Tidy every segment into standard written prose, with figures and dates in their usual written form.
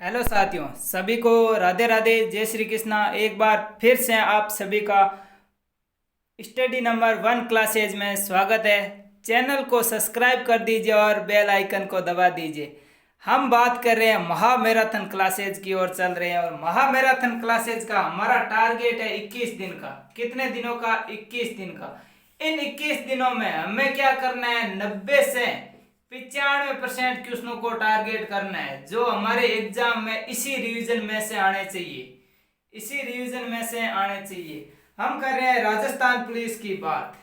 Hello साथियों, सभी को राधे राधे, जय श्री कृष्णा। एक बार फिर से आप सभी का स्टडी नंबर 1 क्लासेज में स्वागत है। चैनल को सब्सक्राइब कर दीजिए और बेल आइकन को दबा दीजिए। हम बात कर रहे हैं महामैराथन क्लासेज की ओर चल रहे हैं और महामैराथन क्लासेज का हमारा टारगेट है 21 दिन का। कितने दिनों का? 21 दिन का। इन 21 दिनों में हमें क्या करना है? 90 से 95% क्वेश्चनों को टारगेट करना है जो हमारे एग्जाम में इसी रिवीजन में से आने चाहिए। इसी रिवीजन में से आने चाहिए। हम कर रहे हैं राजस्थान पुलिस की बात,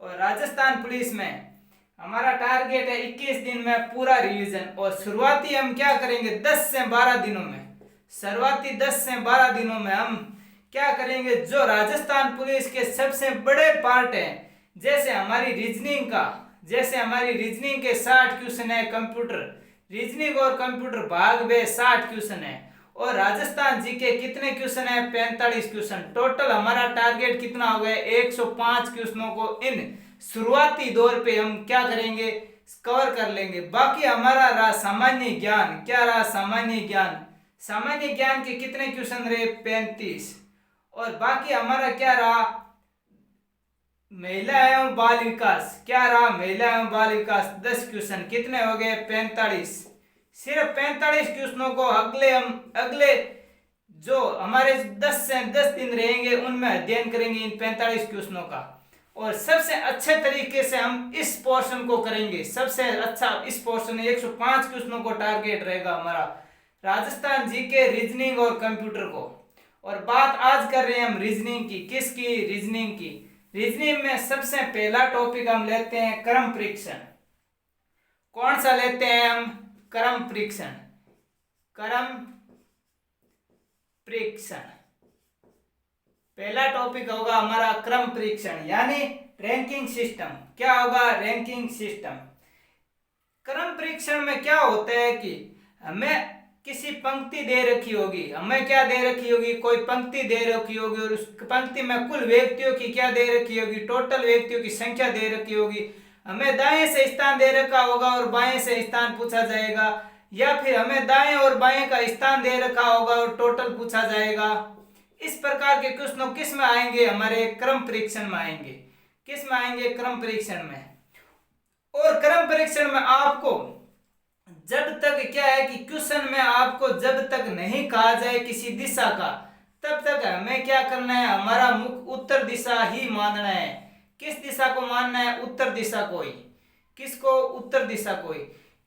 और राजस्थान पुलिस में हमारा टारगेट है 21 दिन में पूरा रिवीजन। और शुरुआती हम क्या करेंगे? 10 से 12 दिनों में। शुरुआती 10 से 12 दिनों में हम क्या करेंगे? जो राजस्थान पुलिस के सबसे बड़े पार्ट हैं, जैसे हमारी रीजनिंग के 60 क्वेश्चन है, कंप्यूटर रीजनिंग और कंप्यूटर भाग में 60 क्वेश्चन है, और राजस्थान जी के कितने क्वेश्चन है? 45 क्वेश्चन। टोटल हमारा टारगेट कितना हो गया? 105 क्वेश्चनों को इन शुरुआती दौर पे हम क्या करेंगे? कवर कर लेंगे। बाकी हमारा रहा सामान्य ज्ञान। क्या रहा? सामान्य ज्ञान के कितने क्वेश्चन रहे? 35। और बाकी हमारा क्या रहा? महिला एवं बाल विकास। क्या रहा? महिला एवं बाल विकास 10 क्वेश्चन। कितने हो गए? 45। सिर्फ 45 क्वेश्चनों को अगले जो हमारे 10 दिन रहेंगे उनमें अध्ययन करेंगे इन 45 क्वेश्चनों का। और सबसे अच्छे तरीके से हम इस पोर्शन को करेंगे। सबसे अच्छा इस पोर्शन में 105 क्वेश्चनों को टारगेट रहेगा हमारा राजस्थान जी के रीजनिंग और कंप्यूटर को। और बात आज कर रहे हैं हम रीजनिंग की। किसकी? रीजनिंग की। रीजनिंग में सबसे पहला टॉपिक हम लेते हैं क्रम परीक्षण। कौन सा लेते हैं हम? क्रम परीक्षण। पहला टॉपिक होगा हमारा क्रम परीक्षण, यानी रैंकिंग सिस्टम। क्या होगा? Ranking system. क्रम परीक्षण में क्या होता है कि हमें किसी पंक्ति दे रखी होगी। हमें क्या दे रखी होगी? कोई पंक्ति दे रखी होगी, और उस पंक्ति में कुल व्यक्तियों की क्या दे रखी होगी? टोटल व्यक्तियों की संख्या दे रखी होगी। हमें दाएं से स्थान दे रखा होगा और बाएं से स्थान पूछा जाएगा, या फिर हमें दाएं और बाएं का स्थान दे रखा होगा और टोटल पूछा जाएगा। इस प्रकार के क्वेश्चन किस में आएंगे? हमारे क्रम परीक्षण में आएंगे। किस में आएंगे? क्रम परीक्षण में। और क्रम परीक्षण में आपको जब तक क्या है कि क्वेश्चन में आपको जब तक नहीं कहा जाए किसी दिशा का, तब तक हमें क्या करना है? हमारा मुख्य उत्तर दिशा ही मानना है। किस दिशा को मानना है? उत्तर दिशा को ही। किसको? उत्तर दिशा को ही।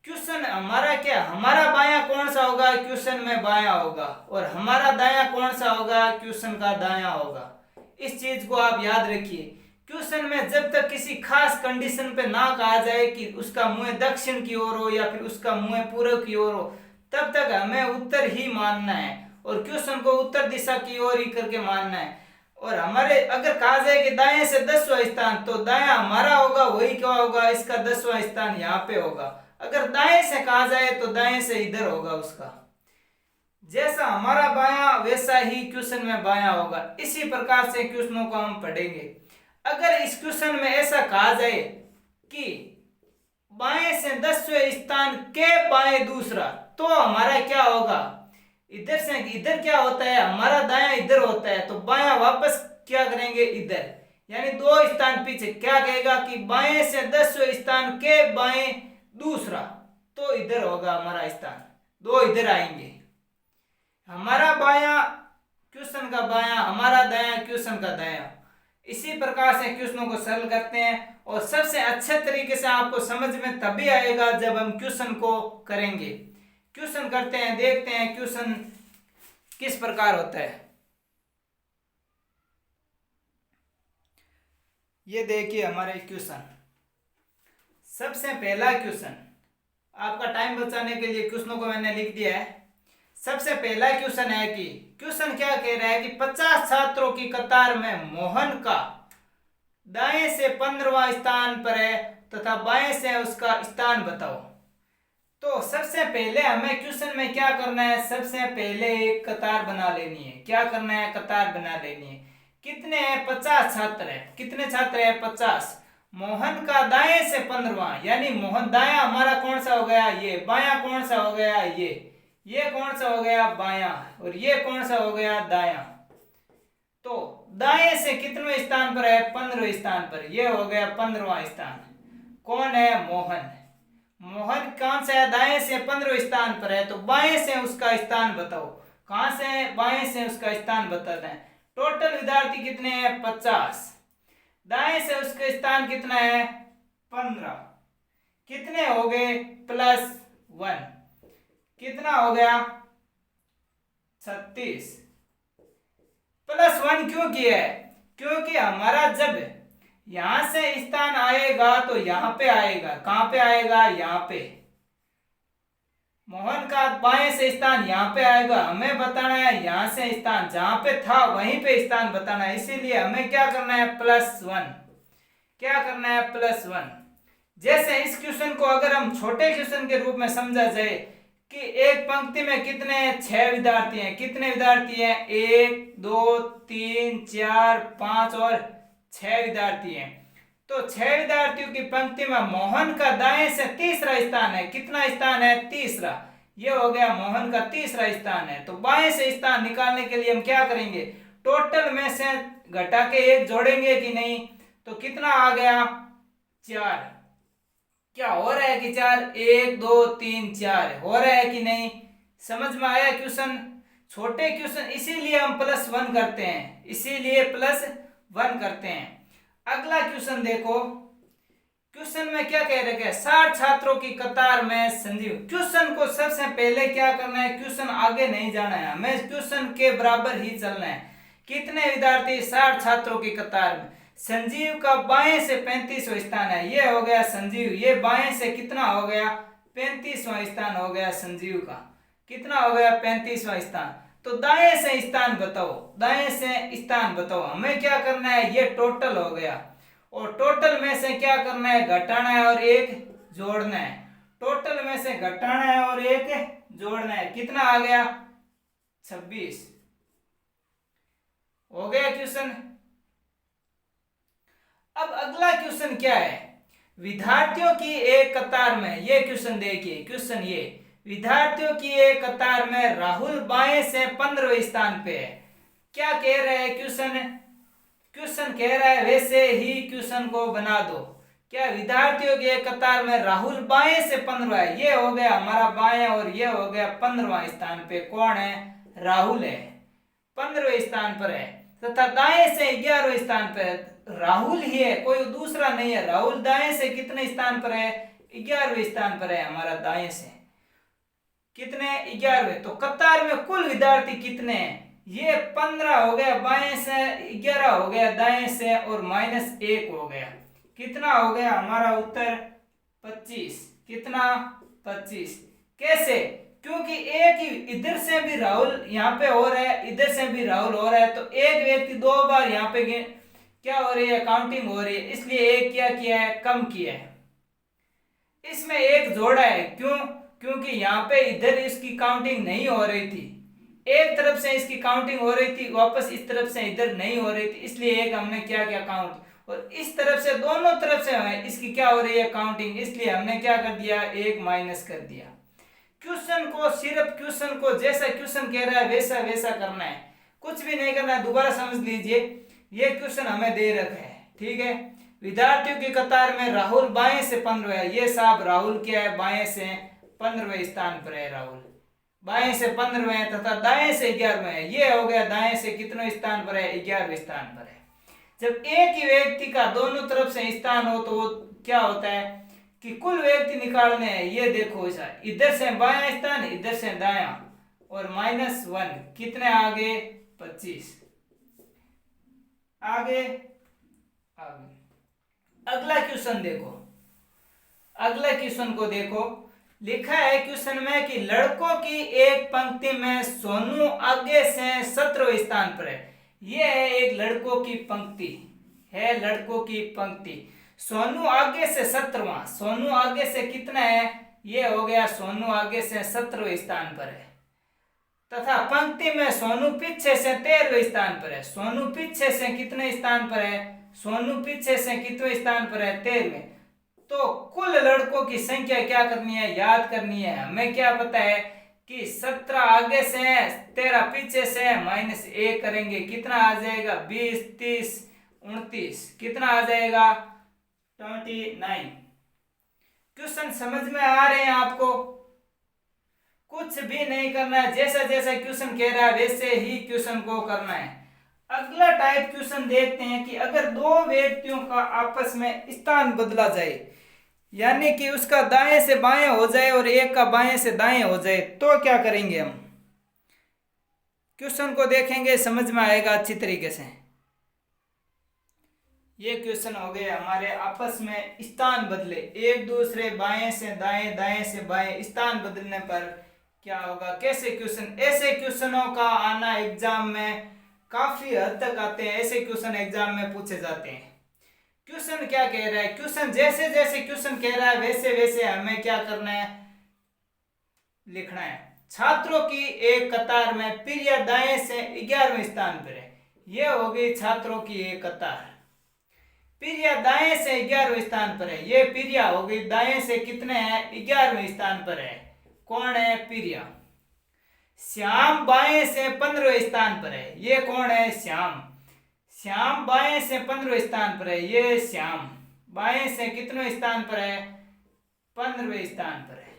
क्वेश्चन हमारा क्या? हमारा बायां कौन सा होगा? क्वेश्चन में बायां होगा। और हमारा दायां कौन सा होगा? क्वेश्चन का दायां होगा। इस चीज को आप याद रखिए। क्वेश्चन में जब तक किसी खास कंडीशन पे ना कहा जाए कि उसका मुंह दक्षिण की ओर हो या फिर उसका मुंह पूर्व की ओर हो, तब तक हमें उत्तर ही मानना है और क्वेश्चन को उत्तर दिशा की ओर ही करके मानना है। और हमारे अगर कहा जाए कि दाएं से 10वां स्थान, तो दायां हमारा होगा वही क्या होगा? इसका 10वां स्थान यहाँ पे होगा। अगर दाएं से कहा जाए तो दाएं से इधर होगा उसका। जैसा हमारा बायां वैसा ही क्वेश्चन में बायां होगा। इसी प्रकार से क्वेश्चनों को हम पढ़ेंगे। अगर इस क्वेश्चन में ऐसा कहा जाए कि बाएं से 10वें स्थान के बाएं दूसरा, तो हमारा क्या होगा? इधर से इधर क्या होता है? हमारा दायां इधर होता है, तो बायां वापस क्या करेंगे? इधर, यानी 2 स्थान पीछे। क्या कहेगा कि बाएं से 10वें स्थान के बाएं दूसरा, तो इधर होगा हमारा स्थान। 2 इधर आएंगे। हमारा बायां क्वेश्चन का बायां, हमारा दायां क्वेश्चन का दायां। इसी प्रकार से क्वेश्चनों को सरल करते हैं। और सबसे अच्छे तरीके से आपको समझ में तभी आएगा जब हम क्वेश्चन को करेंगे। क्वेश्चन करते हैं, देखते हैं क्वेश्चन किस प्रकार होता है। ये देखिए हमारे क्वेश्चन। सबसे पहला क्वेश्चन, आपका टाइम बचाने के लिए क्वेश्चनों को मैंने लिख दिया है। सबसे पहला क्वेश्चन है कि क्वेश्चन क्या कह रहा है कि 50 छात्रों की कतार में मोहन का दाएं से 15वां स्थान पर है तथा बाएं से उसका स्थान बताओ। तो सबसे पहले हमें क्वेश्चन में क्या करना है? सबसे पहले एक कतार बना लेनी है। क्या करना है? कतार बना लेनी है। कितने हैं? 50 छात्र है। कितने छात्र है? 50। मोहन का दाएं से 15वां, यानी मोहन दायां हमारा कौन सा हो गया? ये। बायां कौन सा हो गया? ये। ये कौन सा हो गया बायां, और ये कौन सा हो गया दायां। तो दाएं से कितवें स्थान पर है, 15वें स्थान पर, ये हो गया 15वां स्थान। कौन है, मोहन। मोहन कौन सा है, दाएं से 15वें स्थान पर है, तो बाएं से उसका स्थान बताओ। कहां से, बाएं से उसका स्थान बताते हैं। टोटल विद्यार्थी कितने हैं, 50। दाएं से उसका स्थान कितना है, 15। कितने हो गए, +1, कितना हो गया, 36। +1 क्यों किया है, क्योंकि हमारा जब यहां से स्थान आएगा तो यहां पे आएगा। कहां पे आएगा, यहां पे। मोहन का बाएं से स्थान यहाँ पे आएगा, हमें बताना है यहाँ से स्थान जहां पे था वहीं पे स्थान बताना है, इसीलिए हमें क्या करना है, +1। क्या करना है, +1। जैसे इस क्वेश्चन को अगर हम छोटे क्वेश्चन के रूप में समझा जाए कि एक पंक्ति में कितने 6 विद्यार्थी हैं, कितने विद्यार्थी हैं, 1 2 3 4 5 और 6 विद्यार्थी हैं। तो 6 विद्यार्थियों की पंक्ति में मोहन का दाएं से तीसरा स्थान है। कितना स्थान है, तीसरा। ये हो गया मोहन का तीसरा स्थान है। तो बाएं से स्थान निकालने के लिए हम क्या करेंगे, टोटल में से घटा के 1 जोड़ेंगे कि नहीं, तो कितना आ गया, 4। क्या हो रहा है कि 4, 1 2 3 4 हो रहा है कि नहीं, समझ में आया क्वेश्चन। छोटे क्वेश्चन इसीलिए हम +1 करते हैं, इसीलिए +1 करते हैं। अगला क्वेश्चन देखो, क्वेश्चन में क्या कह रखे हैं, 60 छात्रों की कतार में संजीव। क्वेश्चन को सबसे पहले क्या करना है, क्वेश्चन आगे नहीं जाना है, हमें क्वेश्चन के बराबर ही चलना है। कितने विद्यार्थी, 60 छात्रों की कतार में। संजीव का बाएं से 35वां स्थान है, ये हो गया संजीव। ये बाएं से कितना हो गया, 35वां स्थान हो गया संजीव का। कितना हो गया, 35वां स्थान। तो दाएं से स्थान बताओ, दाएं से स्थान बताओ। हमें क्या करना है, ये टोटल हो गया, और टोटल में से क्या करना है, घटाना है और 1 जोड़ना है। टोटल में से घटाना है और 1 जोड़ना है। कितना आ गया, 26। हो गया क्वेश्चन। अब अगला क्वेश्चन क्या है, विद्यार्थियों की एक कतार में। ये क्वेश्चन देखिए, क्वेश्चन ये, विद्यार्थियों की एक कतार में राहुल बाएं से 15वें स्थान पे है। क्या कह रहा है क्वेश्चन, क्वेश्चन कह रहा है वैसे ही क्वेश्चन को बना दो। क्या विद्यार्थियों की एक कतार में राहुल बाएं से 15वां है, ये हो गया हमारा बाएं, और ये हो गया 15वां स्थान पे। कौन है, राहुल है, 15वें स्थान पर है। तथा दाएं से 11वें स्थान पर है, राहुल ही है, कोई दूसरा नहीं है। राहुल दाएं से कितने स्थान पर है, 11वें स्थान पर है हमारा दाएं से। कितने, 11वें। तो कतार में कुल विद्यार्थी कितने हैं, ये 15 हो गया बाएं से, 11 हो गया दाएं से, और -1 हो गया। कितना हो गया हमारा उत्तर, 25। कितना, 25। कैसे, क्योंकि एक ही इधर से भी राहुल यहाँ पे हो रहा है, इधर से भी राहुल हो रहा है, तो एक व्यक्ति 2 बार यहाँ पे क्या हो रही है, काउंटिंग हो रही है, इसलिए एक क्या किया है, कम किया है। इसमें 1 जोड़ा है, क्यों, क्योंकि यहाँ पे इधर इसकी काउंटिंग नहीं हो रही थी, एक तरफ से इसकी काउंटिंग हो रही थी, वापस इस तरफ से इधर नहीं हो रही थी, इसलिए एक हमने क्या किया, काउंट। और इस तरफ से, दोनों तरफ से हमें इसकी क्या हो रही है, काउंटिंग, इसलिए हमने क्या कर दिया, 1 माइनस कर दिया। क्वेश्चन को सिर्फ, क्वेश्चन को जैसा क्वेश्चन कह रहा है वैसा वैसा करना है, कुछ भी नहीं करना है। दोबारा समझ लीजिए, ये क्वेश्चन हमें दे रखा है, ठीक है। विद्यार्थियों की कतार में राहुल बाएं से 15 है, ये साहब राहुल क्या है, बाएं से 15वें स्थान पर है राहुल, बाएं से 15वें है, तथा दाएं से 11वें है। ये हो गया दाएं से कितने स्थान पर है, 11वें स्थान पर है। जब एक ही व्यक्ति का दोनों तरफ से स्थान हो तो वो क्या होता है कि कुल व्यक्ति निकालने हैं। ये देखो ऐसा, इधर से बायां स्थान, इधर से दायां, और -1, कितने आगे, 25। आगे आगे अगला क्वेश्चन देखो, अगला क्वेश्चन को देखो, लिखा है क्वेश्चन में कि लड़कों की एक पंक्ति में सोनू आगे से 17वें स्थान पर है। यह है एक लड़कों की पंक्ति है, लड़कों की पंक्ति, सोनू आगे से 17वां, सोनू आगे से कितना है, ये हो गया सोनू आगे से 17वें स्थान पर है, तथा पंक्ति में सोनू पीछे से 13वें स्थान पर है। सोनू पीछे से कितने स्थान पर है, सोनू पीछे से कितने स्थान पर है, 13वें। तो कुल लड़कों की संख्या क्या करनी है, याद करनी है। हमें क्या पता है कि 17 आगे से है, 13 पीछे से है, -1 करेंगे, कितना आ जाएगा? 20, 30, 29, कितना आ जाएगा? 29। क्वेश्चन समझ में आ रहे हैं आपको? कुछ भी नहीं करना है, जैसा जैसा क्वेश्चन कह रहा है वैसे ही क्वेश्चन को करना है। अगला टाइप क्वेश्चन देखते हैं कि अगर दो व्यक्तियों का आपस में स्थान बदला जाए, यानी कि उसका दाएं से बाएं हो जाए और एक का बाएं से दाएं हो जाए, तो क्या करेंगे हम? क्वेश्चन को देखेंगे, समझ में आएगा अच्छी तरीके से। ये क्वेश्चन हो गए हमारे, आपस में स्थान बदले, एक दूसरे बाएं से दाएं, दाएं से बाएं, स्थान बदलने पर क्या होगा? कैसे क्वेश्चन? ऐसे क्वेश्चनों का आना एग्जाम में काफी हद तक आते हैं, ऐसे क्वेश्चन एग्जाम में पूछे जाते हैं। क्वेश्चन क्या कह रहा है? क्वेश्चन जैसे जैसे क्वेश्चन कह रहा है वैसे वैसे हमें क्या करना है? लिखना है। छात्रों की एक कतार में पीरिया दाएं से 11वें स्थान पर है। यह हो गई छात्रों की एक कतार। पीरिया दाएं से 11वें स्थान पर है। ये पीरिया हो गई दाएं से कितने हैं? 11वें स्थान पर है। कौन है? पीरिया। श्याम बाएं से 15वें स्थान पर है। ये कौन है? श्याम। श्याम बाएं से 15वें स्थान पर है। ये श्याम बाएं से कितने स्थान पर है? 15वें स्थान पर है।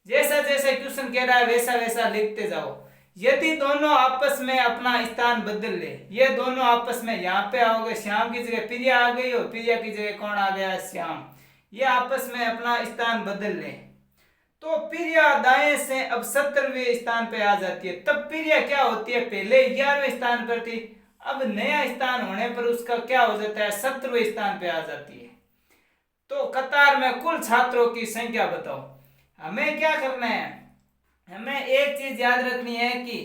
जैसा जैसा क्वेश्चन कह रहा है वैसा वैसा लिखते जाओ। यदि दोनों आपस में अपना स्थान बदल ले, ये दोनों आपस में, यहाँ पे आओगे श्याम की जगह प्रिया आ गई और प्रिया की जगह कौन आ गया? श्याम। ये आपस में अपना स्थान बदल ले तो प्रिया दाएं से अब 17वें स्थान पे आ जाती है। तब प्रिया क्या होती है? पहले 11वें स्थान पर थी, अब नया स्थान होने पर उसका क्या हो जाता है? 17वें स्थान पे आ जाती है। तो कतार में कुल छात्रों की संख्या बताओ। हमें क्या करना है? हमें एक चीज याद रखनी है कि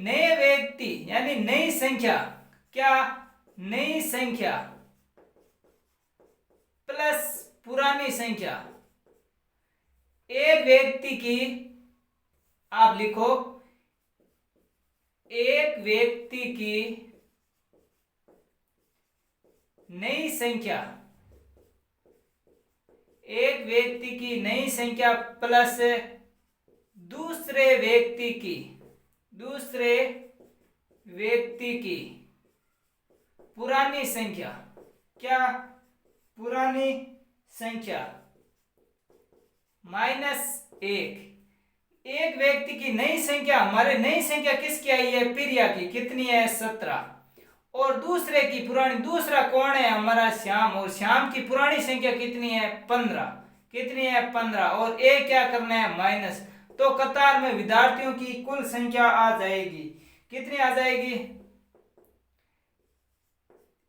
नए व्यक्ति यानी नई संख्या, क्या? नई संख्या प्लस पुरानी संख्या। एक व्यक्ति की, आप लिखो, एक व्यक्ति की नई संख्या, एक व्यक्ति की नई संख्या प्लस दूसरे व्यक्ति की पुरानी संख्या। क्या? पुरानी संख्या -1। एक व्यक्ति की नई संख्या, हमारे नई संख्या किसकी आई है? प्रिया की। कितनी है? 17। और दूसरे की पुरानी, दूसरा कौन है? हमारा श्याम। और श्याम की पुरानी संख्या कितनी है? 15। कितनी है? 15। और एक क्या करना है? माइनस। तो कतार में विद्यार्थियों की कुल संख्या आ जाएगी। कितनी आ जाएगी?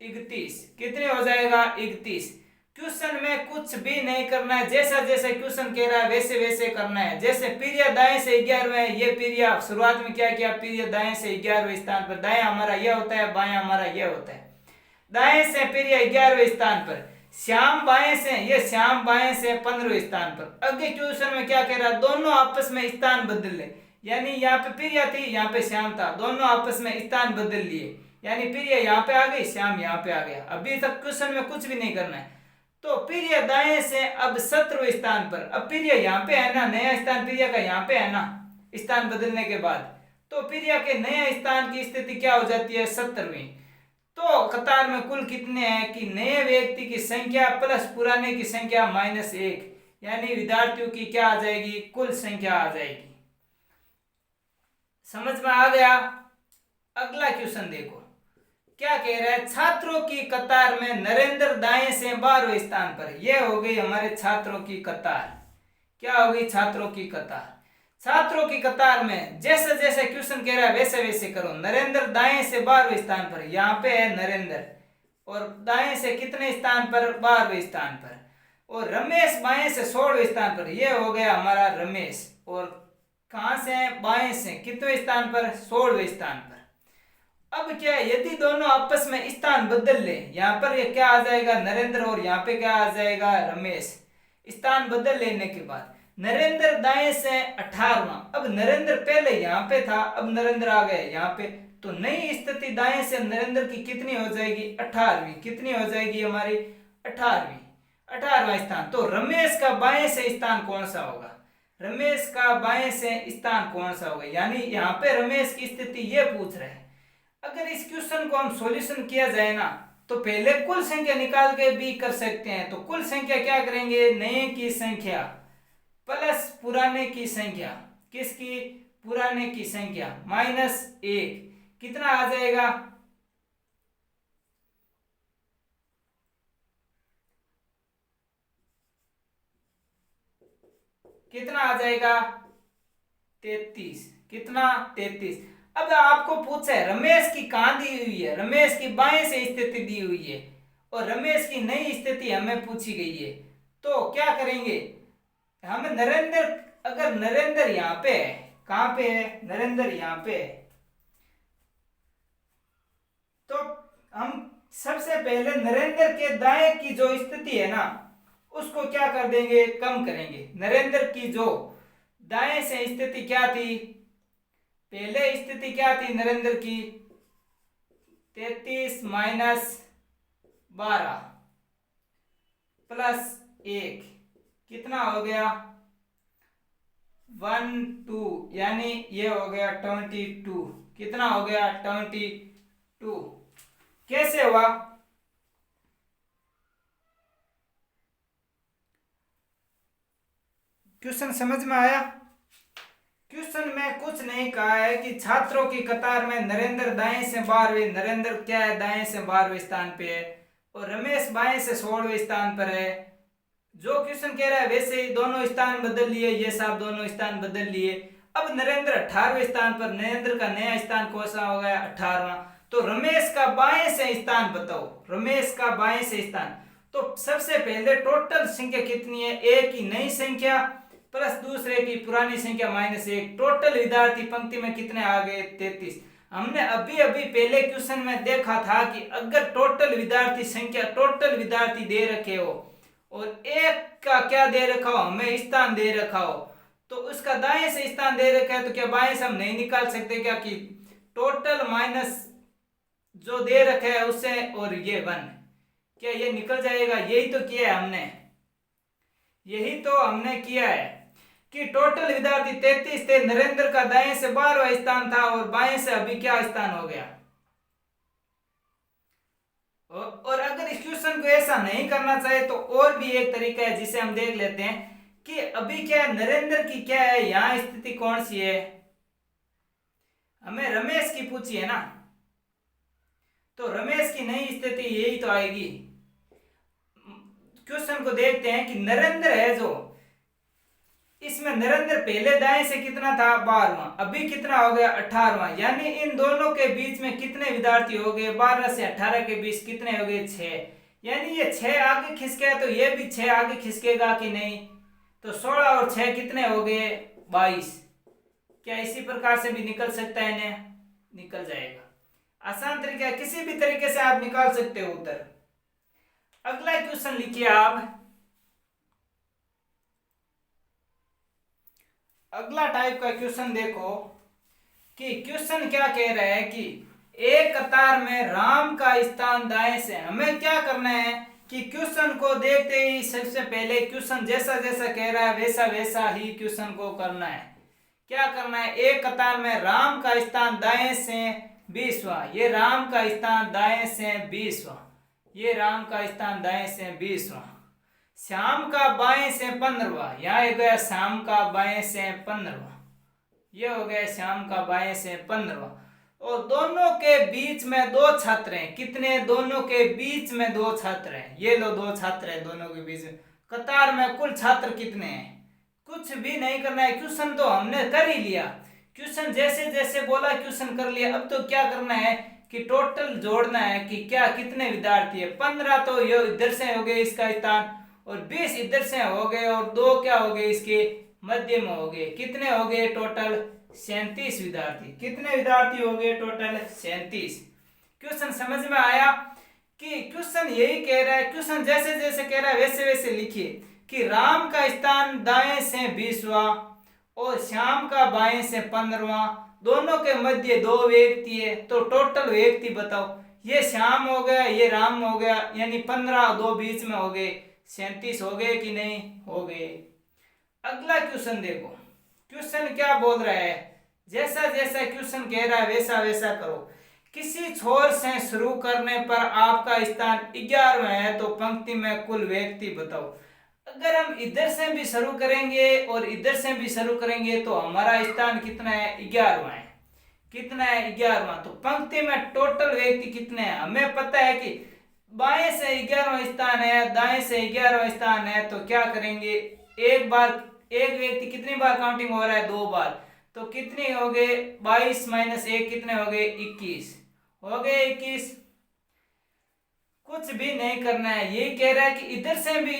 31। कितने हो जाएगा? 31। क्वेश्चन में कुछ भी नहीं करना है, जैसा जैसा क्वेश्चन कह रहा है वैसे वैसे करना है। जैसे पीरिया दाएं से 11वें है, ये पीरिया शुरुआत में क्या किया? पीरिया दाएं से 11वें स्थान पर। दाएं हमारा यह होता है, बाएं हमारा यह होता है। दाएं से पीरिया 11वें स्थान पर, श्याम बाएं से, ये श्याम बाएं से 15वें स्थान पर। अगले क्वेश्चन में क्या कह रहा है? दोनों आपस में स्थान बदल ले, यानी यहाँ पे पीरिया थी, यहाँ पे श्याम था, दोनों आपस में स्थान बदल लिए, यानी पीरिया यहाँ पे आ गई, श्याम यहाँ पे आ गया। अभी तक क्वेश्चन में कुछ भी नहीं करना है। तो पीरिया दाएं से अब 17वें स्थान पर। अब पीरिया यहाँ पे है ना, नया स्थान पीरिया का यहाँ पे है ना, स्थान बदलने के बाद। तो पीरिया के नया स्थान की स्थिति क्या हो जाती है? 17वीं। तो कतार में कुल कितने हैं? कि नए व्यक्ति की संख्या प्लस पुराने की संख्या -1, यानी विद्यार्थियों की क्या आ जाएगी? कुल संख्या आ जाएगी। समझ में आ गया? अगला क्वेश्चन देखो क्या कह रहा है? छात्रों की कतार में नरेंद्र दाएं से 12वें स्थान पर। यह हो गई हमारे छात्रों की कतार। क्या हो गई? छात्रों की कतार। छात्रों की कतार में जैसे जैसे क्वेश्चन कह रहा है वैसे वैसे करो। नरेंद्र दाएं से 12वें स्थान पर, यहाँ पे है नरेंद्र, और दाएं से कितने स्थान पर? 12वें स्थान पर। और रमेश बाएं से 16वें स्थान पर। यह हो गया हमारा रमेश। और कहां से? बाएं से। कितने स्थान पर? 16वें स्थान पर। अब क्या है? यदि दोनों आपस में स्थान बदल ले, यहाँ पर ये क्या आ जाएगा? नरेंद्र, और यहाँ पे क्या आ जाएगा? रमेश। स्थान बदल लेने के बाद नरेंद्र दाएं से 18वां। अब नरेंद्र पहले यहाँ पे था, अब नरेंद्र आ गए यहाँ पे, तो नई स्थिति दाएं से नरेंद्र की कितनी हो जाएगी? 18वीं। कितनी हो जाएगी हमारी? 18वीं। 18वां स्थान। तो रमेश का बाएं से स्थान कौन सा होगा? रमेश का बाएं से स्थान कौन सा होगा, यानी यहाँ पे रमेश की स्थिति ये पूछ रहे हैं। अगर इस क्वेश्चन को हम सॉल्यूशन किया जाए ना, तो पहले कुल संख्या निकाल के भी कर सकते हैं। तो कुल संख्या क्या करेंगे, नए की संख्या प्लस पुराने की संख्या, किसकी, पुराने की संख्या, -1, कितना आ जाएगा, कितना आ जाएगा, 33, कितना, 33। अब आपको पूछा है रमेश की कहां दी हुई है, रमेश की बाएं से स्थिति दी हुई है और रमेश की नई स्थिति हमें पूछी गई है। तो क्या करेंगे, हम नरेंद्र, अगर नरेंद्र यहाँ पे है, कहां पे है, नरेंद्र यहाँ पे है, तो हम सबसे पहले नरेंद्र के दाएं की जो स्थिति है ना, उसको क्या कर देंगे, कम करेंगे। नरेंद्र की जो दाएं से स्थिति क्या थी, पहले स्थिति क्या थी नरेंद्र की, 33 - 12 +1, कितना हो गया, 1 2, यानी ये हो गया 22, कितना हो गया, 22। कैसे हुआ, क्वेश्चन समझ में आया। क्वेश्चन में कुछ नहीं कहा है कि छात्रों की कतार में नरेंद्र दाएं से 12वें, नरेंद्र क्या है, दाएं से 12वें स्थान पे है और रमेश बाएं से 16वें स्थान पर है। जो क्वेश्चन कह रहा है वैसे ही दोनों स्थान बदल लिए, ये साहब दोनों स्थान बदल लिए। अब नरेंद्र 18वें स्थान पर, नरेंद्र का नया स्थान कौन सा हो गया, 18वां। तो रमेश का बाएं से स्थान बताओ, रमेश का बाएं से स्थान। तो सबसे पहले टोटल संख्या कितनी है, एक की नई संख्या प्लस दूसरे की पुरानी संख्या -1, टोटल विद्यार्थी पंक्ति में कितने आ गए, 33। हमने अभी अभी पहले क्वेश्चन में देखा था कि अगर टोटल विद्यार्थी संख्या, टोटल विद्यार्थी दे रखे हो और एक का क्या दे रखा हो, हमें स्थान दे रखा हो, तो उसका दाएं से स्थान दे रखा है, तो क्या बाएं से हम नहीं निकाल सकते क्या, कि टोटल माइनस जो दे रखा है उससे और ये 1, क्या ये निकल जाएगा। यही तो किया है हमने, यही तो हमने किया है कि टोटल विद्यार्थी 33 थे, नरेंद्र का दाएं से 12वां स्थान था और बाएं से अभी क्या स्थान हो गया। और अगर इस क्वेश्चन को ऐसा नहीं करना चाहे तो और भी एक तरीका है जिसे हम देख लेते हैं कि अभी क्या है, नरेंद्र की क्या है यहां स्थिति कौन सी है, हमें रमेश की पूछी है ना, तो रमेश की नई स्थिति यही तो आएगी। क्वेश्चन को देखते हैं कि नरेंद्र है जो, इसमें नरेंद्र पहले दाएं से कितना था, 12वां, अभी कितना हो गया, 18वां, यानी इन दोनों के बीच में कितने विद्यार्थी हो गए, 12 से 18 के बीच कितने हो गए, 6, यानी ये 6 आगे खिसके तो ये भी 6 आगे खिसकेगा कि नहीं, तो 16 और 6 कितने हो गए, 22। क्या इसी प्रकार से भी निकल सकता है, इन्हें निकल जाएगा, आसान तरीका है, किसी भी तरीके से आप निकाल सकते हो उत्तर। अगला क्वेश्चन लिखिए आप, अगला टाइप का क्वेश्चन देखो कि क्वेश्चन क्या कह रहा है कि एक कतार में राम का स्थान दाएं से। हमें क्या करना है कि क्वेश्चन को देखते ही सबसे पहले क्वेश्चन जैसा जैसा कह रहा है वैसा वैसा ही क्वेश्चन को करना है। क्या करना है, एक कतार में राम का स्थान दाएं से 20वां, ये राम का स्थान दाएं से 20वां, ये राम का स्थान दाएं से 20वां, श्याम का बाएं से 15वां, यहाँ हो गया श्याम का बाएं से 15वां, ये हो गया श्याम का बाएं से 15वां। और दोनों के बीच में दो छात्र हैं, कितने, दोनों के बीच में दो छात्र हैं, ये लो दो छात्र हैं दोनों के बीच में। कतार में कुल छात्र कितने हैं, कुछ भी नहीं करना है, क्वेश्चन तो हमने कर ही लिया, क्वेश्चन जैसे जैसे बोला क्वेश्चन कर लिया। अब तो क्या करना है कि टोटल जोड़ना है कि क्या कितने विद्यार्थी है, 15 तो ये इधर से हो गए इसका स्थान और 20 इधर से हो गए और 2 क्या हो गए इसके मध्य में हो गए, कितने हो गए टोटल 37 विद्यार्थी। कितने विद्यार्थी हो गए टोटल 37। क्वेश्चन समझ में आया कि क्वेश्चन यही कह रहा है, क्वेश्चन जैसे जैसे कह रहा है वैसे वैसे लिखिए कि राम का स्थान दाएं से 20वां और श्याम का बाएं से 15वां, दोनों के मध्य 2 व्यक्ति है, तो टोटल व्यक्ति बताओ। ये श्याम हो गया, ये राम हो गया, यानी 15 2 बीच में हो गए 37 हो गए कि नहीं, हो गए। अगला क्वेश्चन देखो, क्वेश्चन क्या बोल रहा है, जैसा जैसा क्वेश्चन कह रहा है वैसा वैसा करो। किसी छोर से शुरू करने पर आपका स्थान 11वां है तो पंक्ति में कुल व्यक्ति बताओ। अगर हम इधर से भी शुरू करेंगे और इधर से भी शुरू करेंगे तो हमारा स्थान कितना है, 11वां है। कितना है, 11वां। तो पंक्ति में टोटल व्यक्ति कितने हैं, हमें पता है कि बाएं से 11वां स्थान है, दाएं से 11वां स्थान है। तो क्या करेंगे, एक बार एक व्यक्ति कितनी बार काउंटिंग हो रहा है, 2 बार। तो कितने हो गए, 22 माइनस 1 कितने हो गए, 21 हो गए, 21। कुछ भी नहीं करना है, ये कह रहा है कि इधर से भी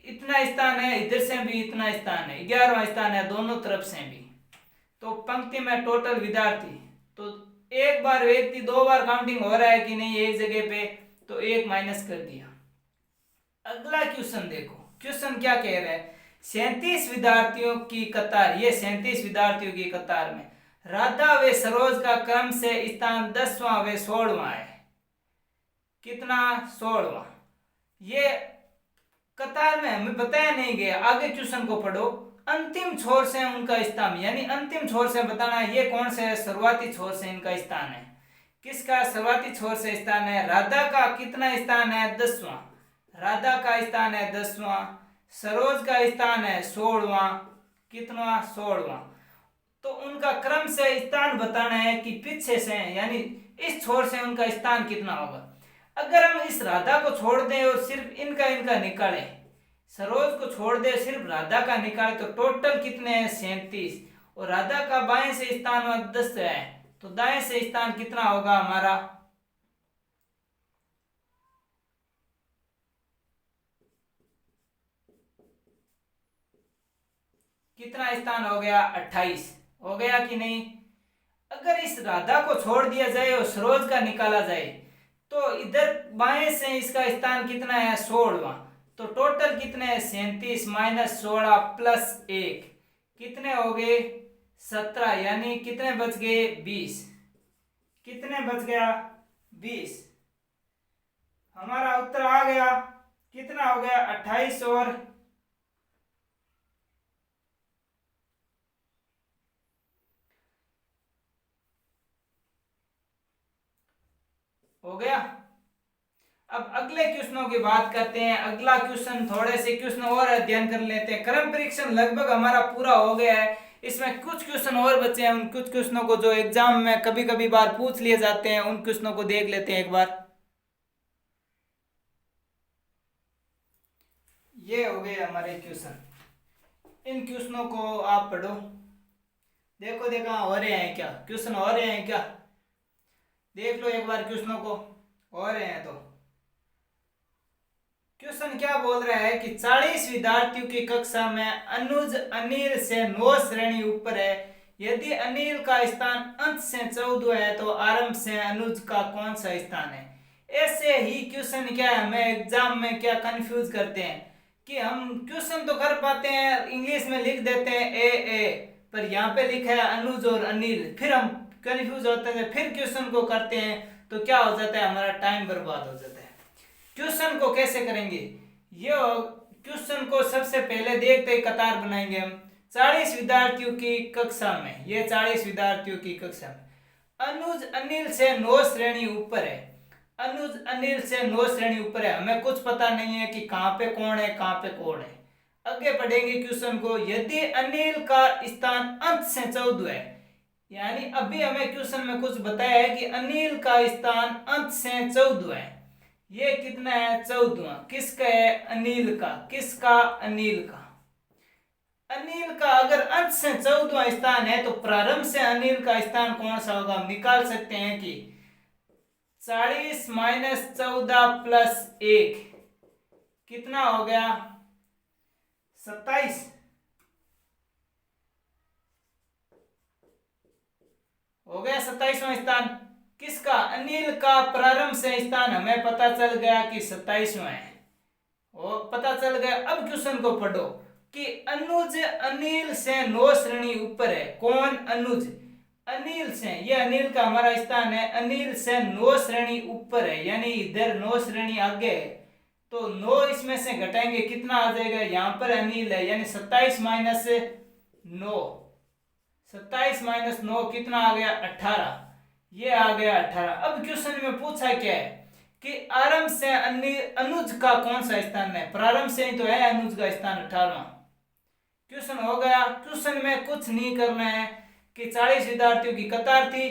इतना स्थान है, इधर से भी इतना स्थान है, 11वां स्थान है दोनों तरफ से भी। तो पंक्ति में टोटल विद्यार्थी, तो एक बार व्यक्ति 2 बार काउंटिंग हो रहा है कि नहीं एक जगह पे, तो 1 माइनस कर दिया। अगला क्वेश्चन देखो, क्वेश्चन क्या कह रहा है, 37 विद्यार्थियों की कतार, ये 37 विद्यार्थियों की कतार में राधा व सरोज का क्रम से स्थान 10वां व 16वां है। कितना, 16वां। ये कतार में हमें बताया नहीं गया, आगे क्वेश्चन को पढ़ो। अंतिम छोर से उनका स्थान, यानी अंतिम छोर से बताना है ये कौन से है, शुरुआती छोर से इनका स्थान है। किसका शुरुआती छोर से स्थान है, राधा का कितना स्थान है, 10वां। राधा का स्थान है 10वां। सरोज का स्थान है 16वां। कितना, 16वां। तो उनका क्रम से स्थान बताना है कि पीछे से, यानी इस छोर से उनका स्थान कितना होगा। अगर हम इस राधा को छोड़ दें और सिर्फ इनका इनका निकालें, सरोज को छोड़ दे सिर्फ राधा का निकाले, तो टोटल कितने हैं, 37। और राधा का बाएं से स्थान 10 है, तो दाएं से स्थान कितना होगा हमारा, कितना स्थान हो गया, 28 हो गया कि नहीं। अगर इस राधा को छोड़ दिया जाए और सरोज का निकाला जाए, तो इधर बाएं से इसका स्थान कितना है, 16वां। तो टोटल कितने हैं, 37 माइनस 16 प्लस 1 कितने हो गए, 17। यानी कितने बच गए, 20। कितने बच गया, 20। हमारा उत्तर आ गया, कितना हो गया, 28 और हो गया। अब अगले क्वेश्चनों की बात करते हैं। अगला क्वेश्चन, थोड़े से क्वेश्चन और अध्ययन कर लेते हैं। क्रम परीक्षण लगभग हमारा पूरा हो गया है, इसमें कुछ क्वेश्चन और बचे हैं। उन कुछ क्वेश्चनों को जो एग्जाम में कभी कभी बार पूछ लिए जाते हैं, उन क्वेश्चनों को देख लेते हैं एक बार। ये हो गए हमारे क्वेश्चन, इन क्वेश्चनों को आप पढ़ो, देखो देखा हो रहे हैं क्या, क्वेश्चन हो रहे हैं क्या, देख लो एक बार क्वेश्चनों को, हो रहे हैं तो। क्वेश्चन क्या बोल रहा है कि 40 विद्यार्थियों की कक्षा में अनुज अनिल से 9 श्रेणी ऊपर है। यदि अनिल का स्थान अंत से 14 है तो आरंभ से अनुज का कौन सा स्थान है। ऐसे ही क्वेश्चन क्या है, हमें एग्जाम में क्या कंफ्यूज करते हैं कि हम क्वेश्चन तो कर पाते हैं, इंग्लिश में लिख देते हैं ए, पर यहाँ पे लिखा है अनुज और अनिल, फिर हम कंफ्यूज होते हैं, फिर क्वेश्चन को करते हैं तो क्या हो जाता है, हमारा टाइम बर्बाद हो जाता है। क्वेश्चन को कैसे करेंगे, ये क्वेश्चन को सबसे पहले देखते हैं, कतार बनाएंगे हम। 40 विद्यार्थियों की कक्षा में, ये 40 विद्यार्थियों की कक्षा में अनुज अनिल से 9 श्रेणी ऊपर है। अनुज अनिल से 9 श्रेणी ऊपर है, हमें कुछ पता नहीं है कि कहाँ पे कौन है, कहाँ पे कौन है। आगे पढ़ेंगे क्वेश्चन को। यदि अनिल का स्थान अंत से 14 है, यानी अभी हमें क्वेश्चन में कुछ बताया है कि अनिल का स्थान अंत से 14 है। ये कितना है, 14वां। किसका है, अनिल का। किसका, अनिल का। अनिल का अगर अंत से 14वां स्थान है तो प्रारंभ से अनिल का स्थान कौन सा होगा, हम निकाल सकते हैं कि 40 माइनस 14 प्लस 1 कितना हो गया, 27 हो गया। 27वां स्थान किसका, अनिल का। प्रारंभ से स्थान हमें पता चल गया कि 27वां है, वो पता चल गया। अब क्वेश्चन को पढ़ो कि अनुज अनिल से 9 श्रेणी ऊपर है। कौन, अनुज। अनिल से, ये अनिल का हमारा स्थान है, अनिल से 9 श्रेणी ऊपर है, यानी इधर 9 श्रेणी आगे है। तो 9 इसमें से घटाएंगे कितना आ जाएगा, यहाँ पर अनिल है यानी 27 माइनस 9, 27 माइनस 9 कितना आ गया 18, ये आ गया 18। अब क्वेश्चन में पूछा क्या है कि आरंभ से अनुज का कौन सा स्थान है, प्रारंभ से ही तो है अनुज का स्थान 18वां। क्वेश्चन हो गया। क्वेश्चन में कुछ नहीं करना है कि 40 विद्यार्थियों की कतार थी,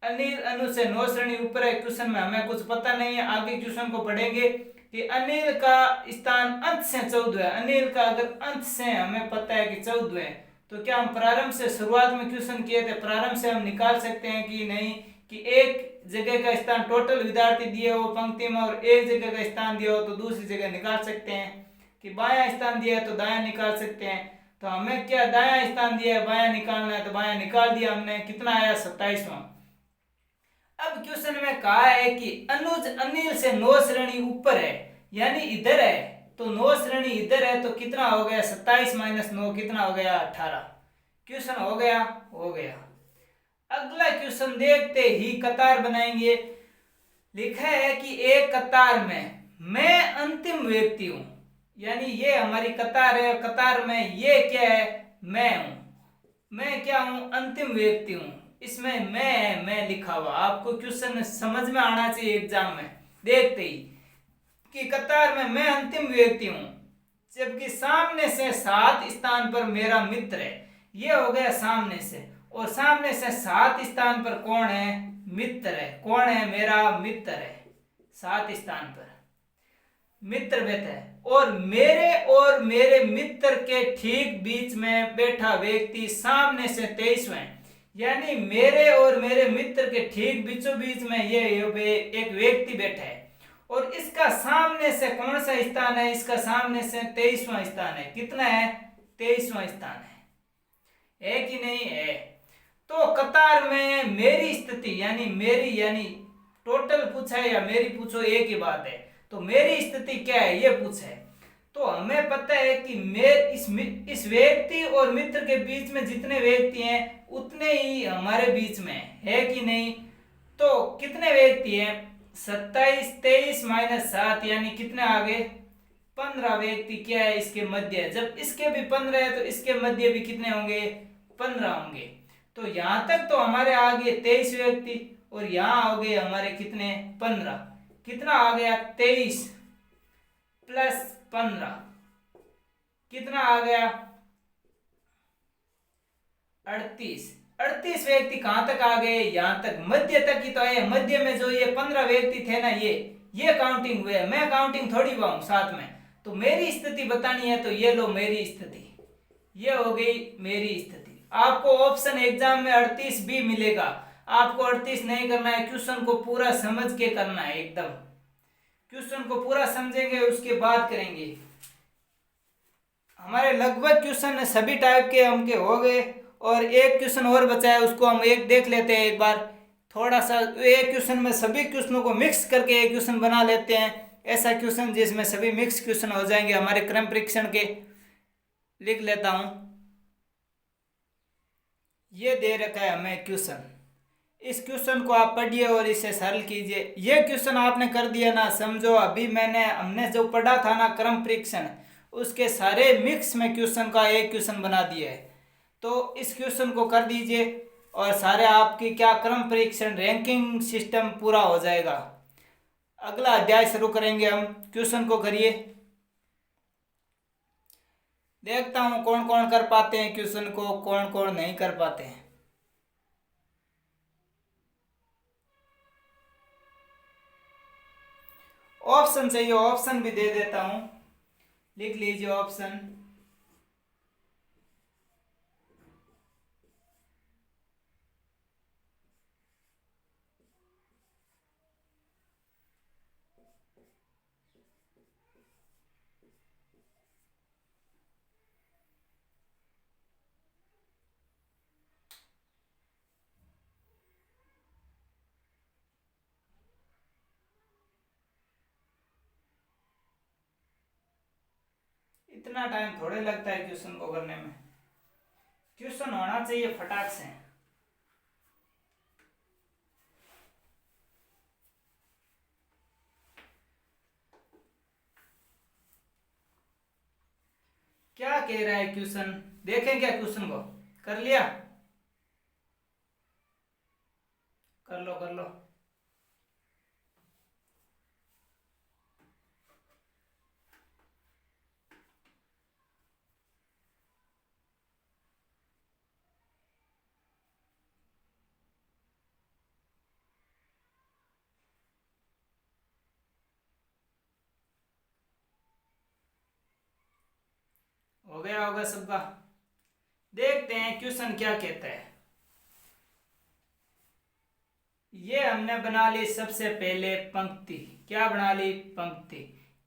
अनिल अनुज से 9 श्रेणी ऊपर है। क्वेश्चन में हमें कुछ पता नहीं है, आगे क्वेश्चन को पढ़ेंगे कि अनिल का स्थान अंत से 14 है। अनिल का अगर अंत से हमें पता है कि 14 है तो क्या हम प्रारंभ से, शुरुआत में क्वेश्चन किए थे, प्रारंभ से हम निकाल सकते हैं कि नहीं, कि एक जगह का स्थान टोटल विद्यार्थी दिए हो पंक्ति में और एक जगह का स्थान दिया हो तो दूसरी जगह निकाल सकते हैं, कि बायां स्थान दिया है तो दायां निकाल सकते हैं। तो हमें क्या दायां स्थान दिया है, बायां निकालना है तो बायां निकाल दिया हमने, कितना आया 27वां। अब क्वेश्चन में कहा है कि अनुज अनिल से 9 श्रेणी ऊपर है यानी इधर है, तो 9 श्रेणी इधर है तो कितना हो गया 27 माइनस 9 कितना हो गया 18। क्वेश्चन हो गया, हो गया। अगला क्वेश्चन देखते ही कतार बनाएंगे। लिखा है कि एक कतार में मैं अंतिम व्यक्ति हूं, यानी ये हमारी कतार है, कतार में ये क्या है, मैं हूं। मैं क्या हूं, अंतिम व्यक्ति हूं। इसमें मैं है, मैं लिखा हुआ। आपको क्वेश्चन समझ में आना चाहिए एग्जाम में देखते ही कि कतार में मैं अंतिम व्यक्ति हूं, जबकि सामने से 7 स्थान पर मेरा मित्र है। ये हो गया सामने से, और सामने से 7 स्थान पर कौन है, मित्र है। कौन है, मेरा मित्र है। 7 स्थान पर मित्र बैठा है, और मेरे मित्र के ठीक बीच में बैठा व्यक्ति सामने से 23वां है। यानी मेरे और मेरे मित्र के ठीक बीचों बीच में ये एक व्यक्ति बैठा है, और इसका सामने से कौन सा स्थान है, इसका सामने से 23वां स्थान है। कितना है, 23वां स्थान है कि नहीं है। तो कतार में मेरी स्थिति यानी मेरी, यानी टोटल पूछा है या मेरी पूछो एक ही बात है, तो मेरी स्थिति क्या है ये पूछा है। तो हमें पता है कि इस व्यक्ति और मित्र के बीच में जितने व्यक्ति हैं उतने ही हमारे बीच में है कि नहीं। तो कितने व्यक्ति हैं, 27 23 माइनस 7 यानी कितने आ गए 15 व्यक्ति क्या है इसके मध्य। जब इसके भी 15 है तो इसके मध्य भी कितने होंगे, 15 होंगे। तो यहां तक तो हमारे आ गए 23 व्यक्ति, और यहां हो गए हमारे कितने 15। कितना आ गया 23 प्लस 15 कितना आ गया 38। 38 व्यक्ति कहां तक आ गए, यहां तक, मध्य तक ही तो आए। मध्य में जो ये 15 व्यक्ति थे ना, ये काउंटिंग हुए, मैं काउंटिंग थोड़ी हुआ हूं साथ में। तो मेरी स्थिति बतानी है तो ये लो मेरी स्थिति, ये हो गई मेरी स्थिति। आपको ऑप्शन एग्जाम में 38 भी मिलेगा, आपको 38 नहीं करना है, क्वेश्चन को पूरा समझ के करना है। एकदम क्वेश्चन को पूरा समझेंगे उसके बाद करेंगे। हमारे लगभग क्वेश्चन सभी टाइप के हमके हो गए, और एक क्वेश्चन और बचा है, उसको हम एक देख लेते हैं एक बार। थोड़ा सा एक क्वेश्चन में सभी क्वेश्चनों को मिक्स करके एक क्वेश्चन बना लेते हैं, ऐसा क्वेश्चन जिसमें सभी मिक्स क्वेश्चन हो जाएंगे हमारे क्रम परीक्षण के। लिख लेता हूं, ये दे रखा है हमें क्वेश्चन, इस क्वेश्चन को आप पढ़िए और इसे सरल कीजिए। ये क्वेश्चन आपने कर दिया ना, समझो अभी हमने जो पढ़ा था ना क्रम परीक्षण, उसके सारे मिक्स में क्वेश्चन का एक क्वेश्चन बना दिया है। तो इस क्वेश्चन को कर दीजिए और सारे आपकी क्या क्रम परीक्षण रैंकिंग सिस्टम पूरा हो जाएगा। अगला अध्याय शुरू करेंगे हम। क्वेश्चन को करिए, देखता हूं कौन कौन कर पाते हैं क्वेश्चन को, कौन कौन नहीं कर पाते हैं। ऑप्शन चाहिए, ऑप्शन भी दे देता हूं, लिख लीजिए ऑप्शन। इतना टाइम थोड़े लगता है क्वेश्चन को करने में, क्वेश्चन होना चाहिए फटाक से। कह रहा है क्वेश्चन, देखें क्या क्वेश्चन को। कर लिया? कर लो कर लो। हो गया होगा सबका। देखते हैं क्वेश्चन क्या कहता है। ये हमने बना ली सबसे पहले पंक्ति। क्या बना ली? पंक्ति।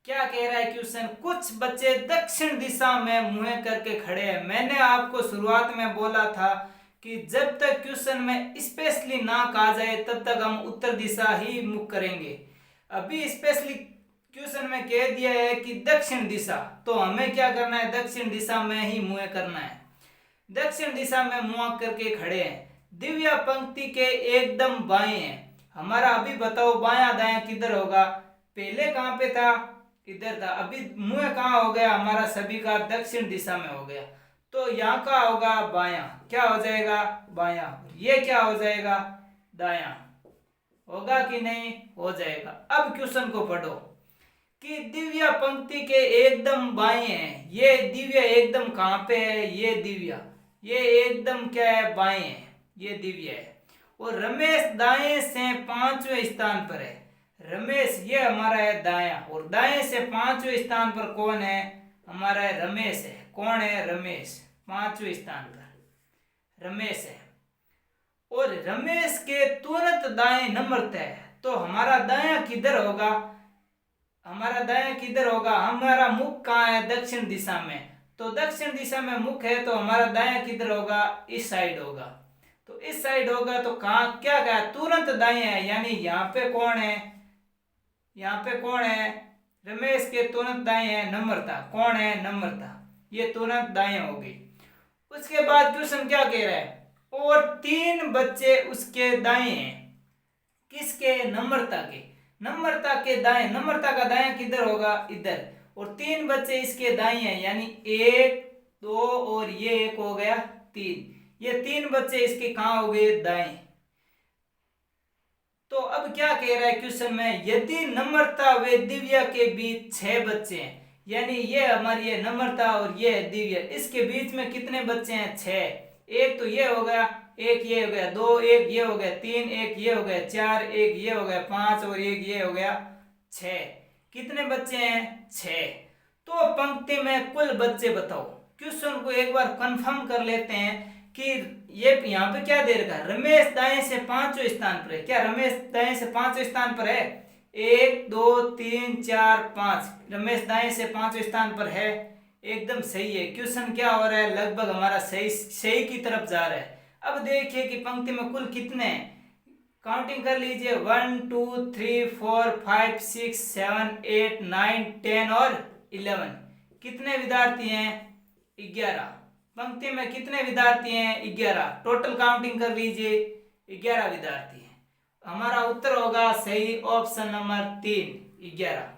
क्या कह रहा है क्वेश्चन? कुछ बच्चे दक्षिण दिशा में मुंह करके खड़े हैं। मैंने आपको शुरुआत में बोला था कि जब तक क्वेश्चन में स्पेशली ना कहा जाए तब तक हम उत्तर दिशा ही मुख करेंगे। अभी स्पेशली क्वेश्चन में कह दिया है कि दक्षिण दिशा, तो हमें क्या करना है? दक्षिण दिशा में ही मुंह करना है। दक्षिण दिशा में मुंह करके खड़े हैं। दिव्या पंक्ति के एकदम बाएं है। हमारा अभी बताओ बायां दायां किधर होगा? पहले कहां पे था? इधर था। अभी मुंह कहां हो गया हमारा सभी का? दक्षिण दिशा में हो गया। तो यहाँ का होगा बायां। क्या हो जाएगा? बायां। ये क्या हो जाएगा? दायां। होगा कि नहीं? हो जाएगा। अब क्वेश्चन को पढ़ो कि दिव्या पंक्ति के एकदम बाएं है। ये दिव्या एकदम कहां पे है? ये दिव्या, ये एकदम क्या है? बाएं है। ये दिव्या है। और रमेश दाएं से 5वें स्थान पर है। रमेश ये हमारा है दायां, और दाएं से 5वें स्थान पर कौन है? हमारा है रमेश है। कौन है? रमेश। 5वें स्थान पर रमेश है। और रमेश के तुरंत दाएं नम्रता है। तो हमारा दायां किधर होगा? हमारा दायां किधर होगा? हमारा मुख कहाँ है? दक्षिण दिशा में। तो दक्षिण दिशा में मुख है, तो हमारा दायां किधर होगा? इस साइड होगा। तो इस साइड होगा तो कहाँ क्या कहा? तुरंत दाएं है। यानी यहाँ पे कौन है? यहाँ पे कौन है? रमेश के तुरंत दाएं है नम्रता। कौन है? नम्रता। ये तुरंत दाएं हो गई। उसके बाद क्वेश्चन क्या कह रहा है? और 3 बच्चे उसके दाएं हैं। किसके? नम्रता के। नम्रता के दाएं। नम्रता का दाएं किधर होगा? इधर। और 3 बच्चे इसके दाएं हैं, यानी 1 2 और ये एक हो गया 3। ये 3 बच्चे इसके कहां हो गए? दाएं। तो अब क्या कह रहा है क्वेश्चन में? यदि नम्रता व दिव्या के बीच 6 बच्चे हैं, यानी ये हमारी है नम्रता और ये है दिव्या, इसके बीच में कितने बच्चे हैं? 6। एक तो ये हो गया, एक ये हो गया, 2 एक ये हो गया, 3 एक ये हो गया, 4 एक ये हो गया, 5 और एक ये हो गया 6। कितने बच्चे हैं? 6। तो पंक्ति में कुल बच्चे बताओ। क्वेश्चन को एक बार कंफर्म कर लेते हैं कि ये यहाँ पे क्या दे रखा है? रमेश दाएं से 5वें स्थान पर है। क्या रमेश दाएं से 5वें स्थान पर है? 1 2 3 4 5। रमेश दाएं से 5वें स्थान पर है। एकदम सही है। क्वेश्चन क्या हो रहा है? लगभग हमारा सही सही की तरफ जा रहा है। अब देखिए कि पंक्ति में कुल कितने हैं। काउंटिंग कर लीजिए। 1 2 3 4 5 6 7 8 9 10 और 11। कितने विद्यार्थी हैं? 11। पंक्ति में कितने विद्यार्थी हैं? 11। टोटल काउंटिंग कर लीजिए। 11 विद्यार्थी हैं। हमारा उत्तर होगा सही ऑप्शन नंबर 3, 11।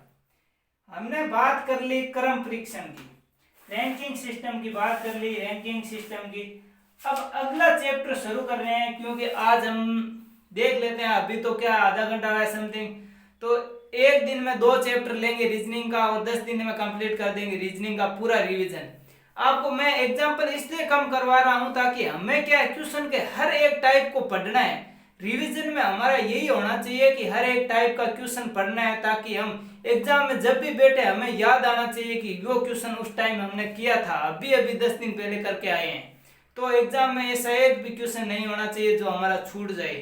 हमने बात कर ली क्रम परीक्षण की, रैंकिंग सिस्टम की बात कर ली, रैंकिंग सिस्टम की। अब अगला चैप्टर शुरू कर रहे हैं, क्योंकि आज हम देख लेते हैं। अभी तो क्या आधा घंटा है समथिंग, तो एक दिन में 2 चैप्टर लेंगे रीजनिंग का, और 10 दिन में कंप्लीट कर देंगे रीजनिंग का पूरा रिवीजन। आपको मैं एग्जाम्पल इसलिए कम करवा रहा हूं ताकि हमें क्या क्वेश्चन के हर एक टाइप को पढ़ना है। रिवीजन में हमारा यही होना चाहिए कि हर एक टाइप का क्वेश्चन पढ़ना है, ताकि हम एग्जाम में जब भी बैठे हमें याद आना चाहिए कि वो क्वेश्चन उस टाइम हमने किया था, अभी 10 दिन पहले करके आए हैं। तो एग्जाम में ऐसा एक भी क्वेश्चन नहीं होना चाहिए जो हमारा छूट जाए।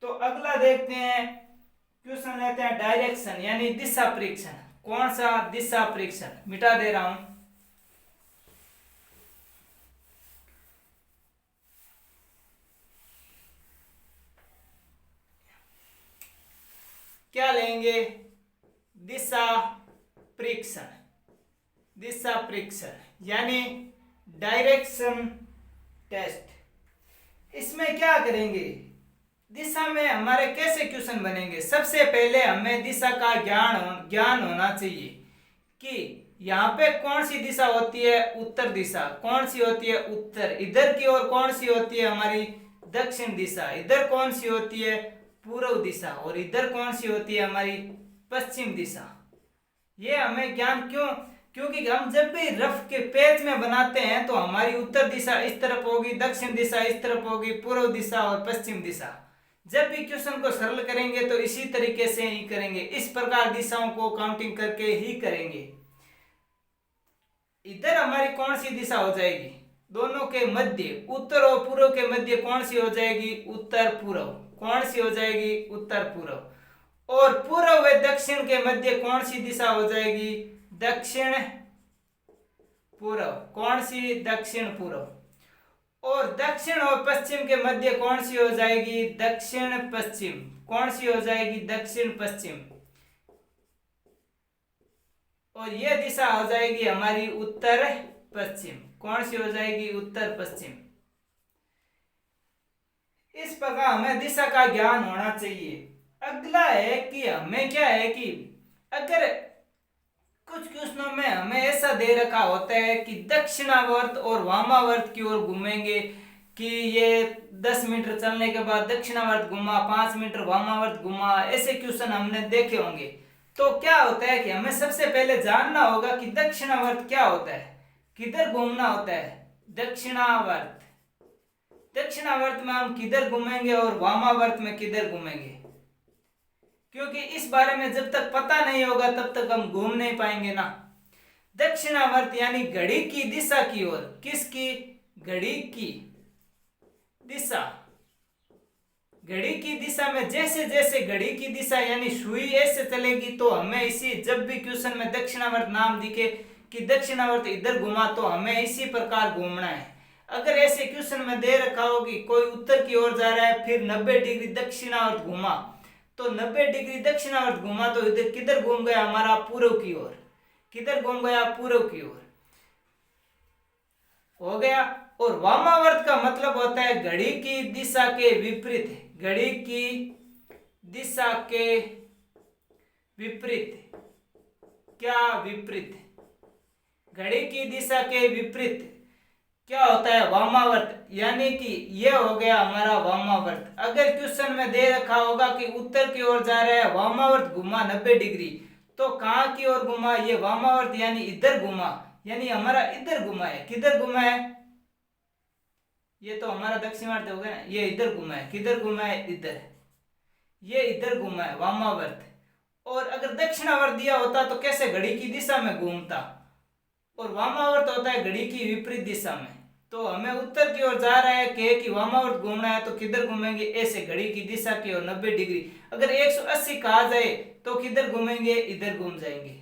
तो अगला देखते हैं, क्वेश्चन लेते हैं डायरेक्शन यानी दिशा परीक्षण। कौन सा? दिशा परीक्षण। मिटा दे रहा हूं। क्या लेंगे? दिशा परीक्षण। दिशा परीक्षण यानी डायरेक्शन टेस्ट। इसमें क्या करेंगे? दिशा में हमारे कैसे क्वेश्चन बनेंगे? सबसे पहले हमें दिशा का ज्ञान होना चाहिए कि यहाँ पे कौन सी दिशा होती है? उत्तर दिशा। कौन सी होती है? उत्तर। इधर की ओर कौन सी होती है? हमारी दक्षिण दिशा। इधर कौन सी होती है? पूर्व दिशा। और इधर कौन सी होती है? हमारी पश्चिम दिशा। ये हमें ज्ञान क्यों? क्योंकि हम जब भी रफ के पेज में बनाते हैं तो हमारी उत्तर दिशा इस तरफ होगी, दक्षिण दिशा इस तरफ होगी, पूर्व दिशा और पश्चिम दिशा। जब भी क्वेश्चन को सरल करेंगे तो इसी तरीके से ही करेंगे, इस प्रकार दिशाओं को काउंटिंग करके ही करेंगे। इधर हमारी कौन सी दिशा हो जाएगी? दोनों के मध्य, उत्तर और पूर्व के मध्य कौन सी हो जाएगी? उत्तर पूर्व। कौन सी हो जाएगी? उत्तर पूर्व। और पूर्व व दक्षिण के मध्य कौन सी दिशा हो जाएगी? दक्षिण पूर्व। कौन सी? दक्षिण पूर्व। और दक्षिण और पश्चिम के मध्य कौन सी हो जाएगी? दक्षिण पश्चिम। कौन सी हो जाएगी? दक्षिण पश्चिम। और यह दिशा हो जाएगी हमारी उत्तर पश्चिम। कौन सी हो जाएगी? उत्तर पश्चिम। इस प्रकार हमें दिशा का ज्ञान होना चाहिए। अगला है कि हमें क्या है कि अगर कुछ क्वेश्चनों में हमें ऐसा दे रखा होता है कि दक्षिणावर्त और वामावर्त की ओर घूमेंगे, कि ये 10 मीटर चलने के बाद दक्षिणावर्त घुमा, 5 मीटर वामावर्त घुमा, ऐसे क्वेश्चन हमने देखे होंगे। तो क्या होता है कि हमें सबसे पहले जानना होगा कि दक्षिणावर्त क्या होता है, किधर घूमना होता है? दक्षिणावर्त। दक्षिणावर्त में हम किधर घूमेंगे और वामावर्त में किधर घूमेंगे? क्योंकि इस बारे में जब तक पता नहीं होगा तब तक हम घूम नहीं पाएंगे ना। दक्षिणावर्त यानी घड़ी की दिशा की ओर। किसकी? घड़ी की दिशा। घड़ी की दिशा में जैसे जैसे घड़ी की दिशा यानी सुई ऐसे चलेगी तो हमें इसी, जब भी क्वेश्चन में दक्षिणावर्त नाम दिखे कि दक्षिणावर्त इधर घुमा तो हमें इसी प्रकार घूमना है। अगर ऐसे क्वेश्चन में दे रखा हो कि कोई उत्तर की ओर जा रहा है फिर 90 डिग्री दक्षिणावर्त घुमा, तो 90 डिग्री दक्षिणावर्त घुमा तो इधर किधर घूम गया? हमारा पूर्व की ओर। किधर घूम गया? पूर्व की ओर। हो गया। और वामावर्त का मतलब होता है घड़ी की दिशा के विपरीत। घड़ी की दिशा के विपरीत। क्या? विपरीत। घड़ी की दिशा के विपरीत क्या होता है? वामावर्त। यानी कि यह हो गया हमारा वामावर्त। अगर क्वेश्चन में दे रखा होगा कि उत्तर की ओर जा रहा है, वामावर्त घुमा 90 डिग्री, तो कहां की ओर घुमा? ये वामावर्त यानी इधर घुमा, यानी हमारा इधर घुमा है। किधर घुमा है? ये तो हमारा दक्षिणावर्त हो गया, ये इधर घुमा है। किधर घुमा है? इधर। ये इधर घुमा है, वामावर्त। और अगर दक्षिणावर्त दिया होता तो कैसे? घड़ी की दिशा में घूमता। और वामावर्त होता है घड़ी की विपरीत दिशा में। तो हमें उत्तर की ओर जा रहा है कि वामावर्त घूमना है तो किधर घूमेंगे? ऐसे घड़ी की दिशा की ओर 90 डिग्री। अगर 180 कहा जाए तो किधर घूमेंगे? इधर घूम जाएंगे।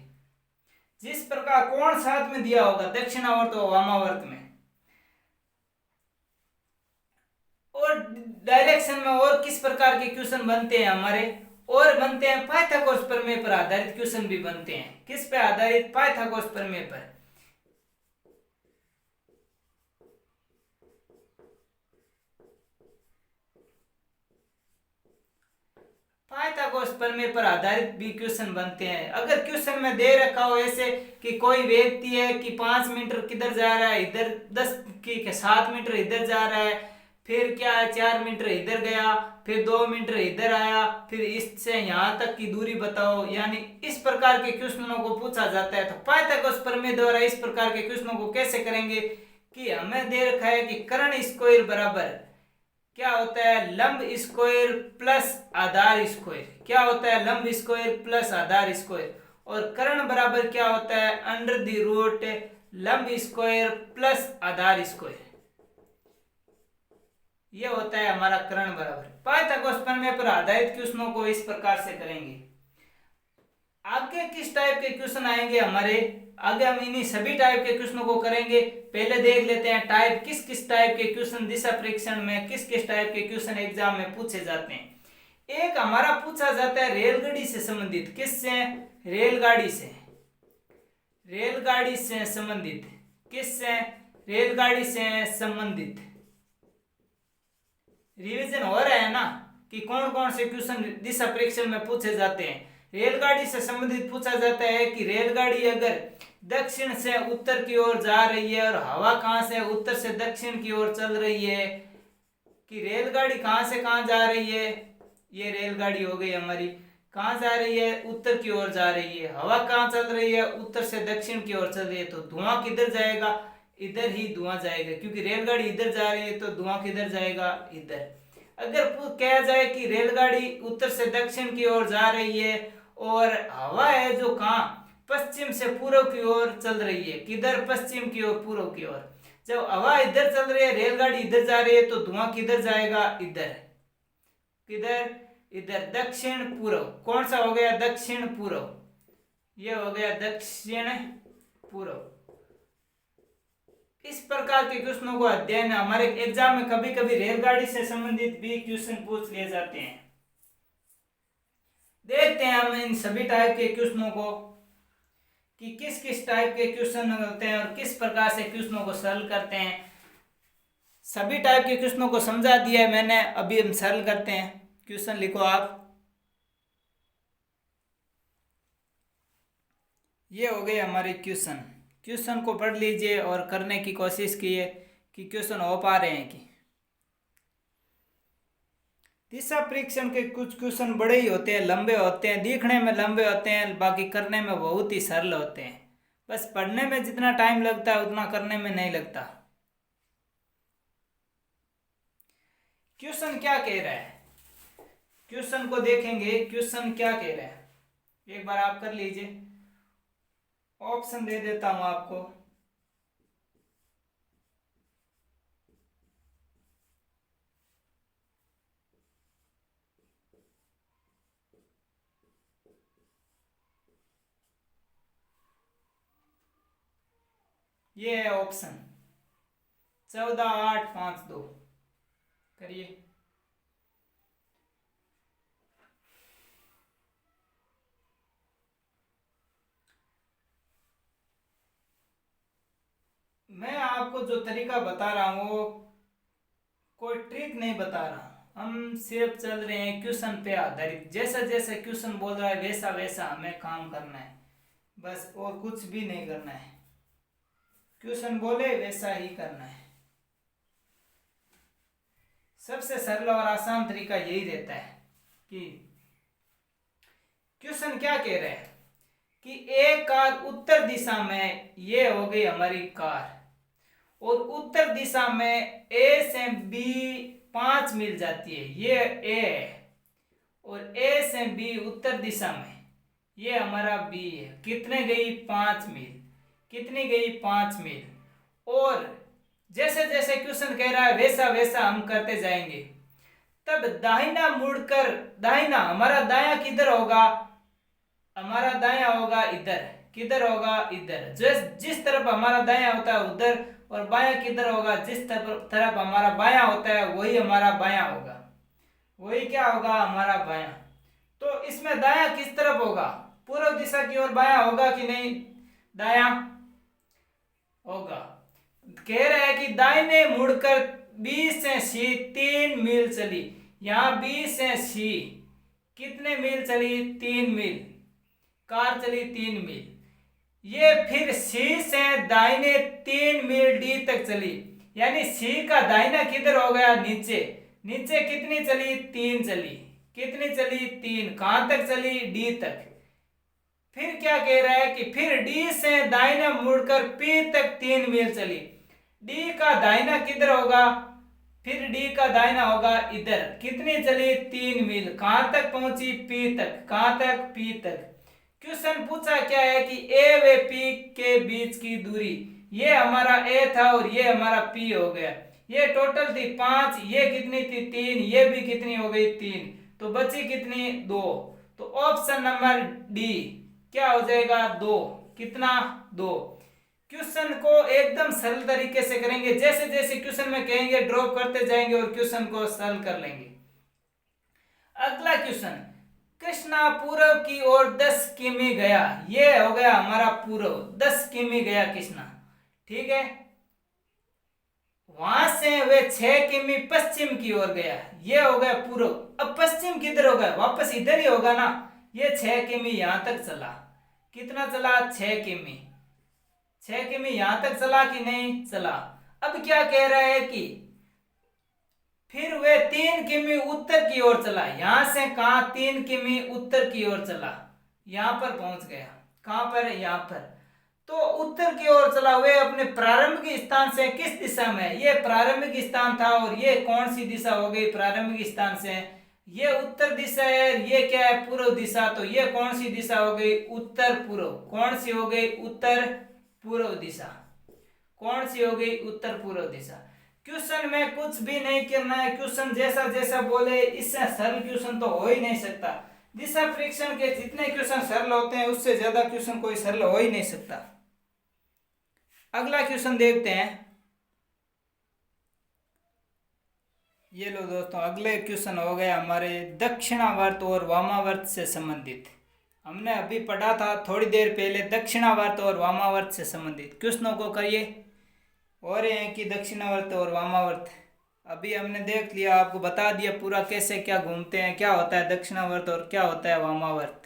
जिस प्रकार कोण साथ में दिया होगा दक्षिणावर्त और वामावर्त में। और डायरेक्शन में और किस प्रकार के क्वेश्चन बनते हैं हमारे? और बनते हैं पाइथागोरस प्रमेय पर आधारित क्वेश्चन भी बनते हैं। किस पे आधारित? पाइथागोरस प्रमेय पर। पाइथागोरस प्रमेय पर आधारित भी क्वेश्चन बनते हैं। अगर क्वेश्चन में दे रखा हो ऐसे कि कोई व्यक्ति है कि 5 मीटर किधर जा रहा है, इधर 10 की 7 मीटर इधर जा रहा है, फिर क्या है 4 मीटर इधर गया, फिर 2 मीटर इधर आया, फिर इससे यहाँ तक की दूरी बताओ, यानी इस प्रकार के क्वेश्चनों को पूछा जाता है। तो पाइथागोरस प्रमेय द्वारा इस प्रकार के क्वेश्चनों को कैसे करेंगे कि हमें दे रखा है कि कर्ण स्क्वायर बराबर क्या होता है? लंब स्क्वायर प्लस आधार स्क्वायर। क्या होता है? लंब स्क्वायर प्लस आधार स्क्वायर। और कर्ण बराबर क्या होता है? अंडर द रूट लंब स्क्वायर प्लस आधार स्क्वायर। ये होता है हमारा कर्ण बराबर। पाइथागोरस प्रमेय पर आधारित क्वेश्चनों को इस प्रकार से करेंगे। आगे किस टाइप के क्वेश्चन आएंगे हमारे? आगे हम इन्हीं सभी टाइप के क्वेश्चनों को करेंगे। पहले देख लेते हैं टाइप, किस किस टाइप के क्वेश्चन दिशा परीक्षण में, किस किस टाइप के क्वेश्चन एग्जाम में पूछे जाते हैं। एक हमारा पूछा जाता है रेलगाड़ी से संबंधित। किससे? रेलगाड़ी से। रेलगाड़ी से संबंधित। किससे? रेलगाड़ी से संबंधित। रिवीजन हो रहा है ना कि कौन कौन से क्वेश्चन दिशा परीक्षण में पूछे जाते हैं। रेलगाड़ी से संबंधित पूछा जाता है कि रेलगाड़ी अगर दक्षिण से उत्तर की ओर जा रही है और हवा कहाँ से उत्तर से दक्षिण की ओर चल रही है, कि रेलगाड़ी कहाँ से कहाँ जा रही है, ये रेलगाड़ी हो गई हमारी, कहाँ जा रही है, उत्तर की ओर जा रही है, हवा कहाँ चल रही है, उत्तर से दक्षिण की ओर चल रही है, तो धुआं किधर जाएगा, इधर ही धुआं जाएगा, क्योंकि रेलगाड़ी इधर जा रही है तो धुआं किधर जाएगा, इधर। अगर कहा जाए कि रेलगाड़ी उत्तर से दक्षिण की ओर जा रही है और हवा है जो कहाँ पश्चिम से पूर्व की ओर चल रही है, किधर, पश्चिम की ओर, पूर्व की ओर, जब हवा इधर चल रही है, रेलगाड़ी इधर जा रही है, तो धुआं किधर जाएगा, इधर, किधर, इधर, दक्षिण पूर्व। कौन सा हो गया, दक्षिण पूर्व, ये हो गया दक्षिण पूर्व। इस प्रकार के क्वेश्चनों को अध्ययन हमारे एग्जाम में कभी कभी रेलगाड़ी से संबंधित भी क्वेश्चन पूछ लिए जाते हैं। देखते हैं हम इन सभी टाइप के क्वेश्चनों को कि किस किस टाइप के क्वेश्चन होते हैं और किस प्रकार से क्वेश्चनों को सरल करते हैं। सभी टाइप के क्वेश्चनों को समझा दिया है मैंने, अभी हम सरल करते हैं। क्वेश्चन लिखो आप, ये हो गए हमारे क्वेश्चन। क्वेश्चन को पढ़ लीजिए और करने की कोशिश कीजिए कि क्वेश्चन हो पा रहे हैं कि। दिशा परीक्षण के कुछ क्वेश्चन बड़े ही होते हैं, लंबे होते हैं, दिखने में लंबे होते हैं, बाकी करने में बहुत ही सरल होते हैं। बस पढ़ने में जितना टाइम लगता है उतना करने में नहीं लगता। क्वेश्चन क्या कह रहा है, क्वेश्चन को देखेंगे, क्वेश्चन क्या कह रहा है, एक बार आप कर लीजिए। ऑप्शन दे देता हूं आपको। ये है ऑप्शन 14, 8, 5, 2। करिए। मैं आपको जो तरीका बता रहा हूँ वो कोई ट्रिक नहीं बता रहा, हम सिर्फ चल रहे हैं क्वेश्चन पे आधारित। जैसा जैसा क्वेश्चन बोल रहा है वैसा वैसा हमें काम करना है, बस और कुछ भी नहीं करना है। क्वेश्चन बोले वैसा ही करना है। सबसे सरल और आसान तरीका यही रहता है कि क्वेश्चन क्या कह रहे हैं कि एक कार उत्तर दिशा में, ये हो गई हमारी कार, और उत्तर दिशा में ए से बी 5 मील जाती है, ये ए है, और ए से बी उत्तर दिशा में ये हमारा बी है। कितने गई, 5 मील। कितनी गई, 5 मील। और जैसे जैसे क्वेश्चन कह रहा है वैसा वैसा हम करते जाएंगे। तब दाहिना मुड़कर, दाहिना हमारा दाया किधर होगा, हमारा दाया होगा इधर। किधर होगा, इधर। जिस तरफ हमारा दाया होता है उधर, और बाया किधर होगा, जिस तरफ हमारा बाया होता है वही हमारा बाया होगा, वही क्या होगा, हमारा बाया। तो इसमें दाया किस तरफ होगा, पूर्व दिशा की ओर बाया होगा कि नहीं, दाया होगा। कह रहा है कि दाहिने मुड़कर बी से सी 3 मील चली। यहाँ बी से सी कितने मील चली, 3 मील। कार चली 3 मील। ये फिर सी से दाहिने 3 मील डी तक चली, यानी सी का दाहिना किधर हो गया, नीचे। नीचे कितनी चली, 3 चली। कितनी चली, 3। कहां तक चली, डी तक। फिर क्या कह रहा है कि फिर डी से दाहिना मुड़कर पी तक 3 मील चली। डी का दाहिना किधर होगा, फिर डी का दाहिना होगा इधर। कितनी चली, 3 मील। कहां तक पहुंची, पी तक। कहां तक, पी तक। क्वेश्चन पूछा क्या है कि ए व पी के बीच की दूरी, ये हमारा ए था और ये हमारा पी हो गया। ये टोटल थी 5, ये कितनी थी, 3, ये भी कितनी हो गई, 3। तो बची कितनी, 2। तो ऑप्शन नंबर डी क्या हो जाएगा, 2। कितना, 2। क्वेश्चन को एकदम सरल तरीके से करेंगे, जैसे जैसे क्वेश्चन में कहेंगे ड्रॉप करते जाएंगे और क्वेश्चन को सरल कर लेंगे। अगला क्वेश्चन, कृष्णा पूर्व की ओर 10 किमी गया। ये हो गया हमारा पूर्व, 10 किमी गया कृष्णा, ठीक है। वहां से वे 6 किमी पश्चिम की ओर गया, ये हो गया पूर्व। अब पश्चिम किधर होगा, वापस इधर ही होगा ना, ये 6 किमी यहाँ तक चला। कितना चला? 6 किमी। 6 किमी यहाँ तक चला कि नहीं चला। अब क्या कह रहा है कि फिर वे 3 किमी उत्तर की ओर चला। यहां से कहा 3 किमी उत्तर की ओर चला, यहां पर पहुंच गया। कहां पर? यहां पर। तो उत्तर की ओर चला, वे अपने प्रारंभिक स्थान से किस दिशा में? ये प्रारंभिक स्थान था और ये कौन सी दिशा हो गई प्रारंभिक स्थान से? ये उत्तर दिशा है, ये क्या है? पूर्व दिशा। तो ये कौन सी दिशा हो गई? उत्तर पूर्व। कौन सी हो गई? उत्तर पूर्व दिशा। कौन सी हो गई? उत्तर पूर्व दिशा। क्वेश्चन में कुछ भी नहीं करना है, क्वेश्चन जैसा जैसा बोले, इससे सरल क्वेश्चन तो हो ही नहीं सकता। दिशा परीक्षण के जितने क्वेश्चन सरल होते हैं उससे ज्यादा क्वेश्चन कोई सरल हो ही नहीं सकता। अगला क्वेश्चन देखते हैं। ये लो दोस्तों, अगले क्वेश्चन हो गए हमारे दक्षिणावर्त और वामावर्त से संबंधित। हमने अभी पढ़ा था थोड़ी देर पहले दक्षिणावर्त और वामावर्त से संबंधित क्वेश्चनों को करिए। और ये हैं कि दक्षिणावर्त और वामावर्त अभी हमने देख लिया, आपको बता दिया पूरा कैसे क्या घूमते हैं, क्या होता है दक्षिणावर्त और क्या होता है वामावर्त।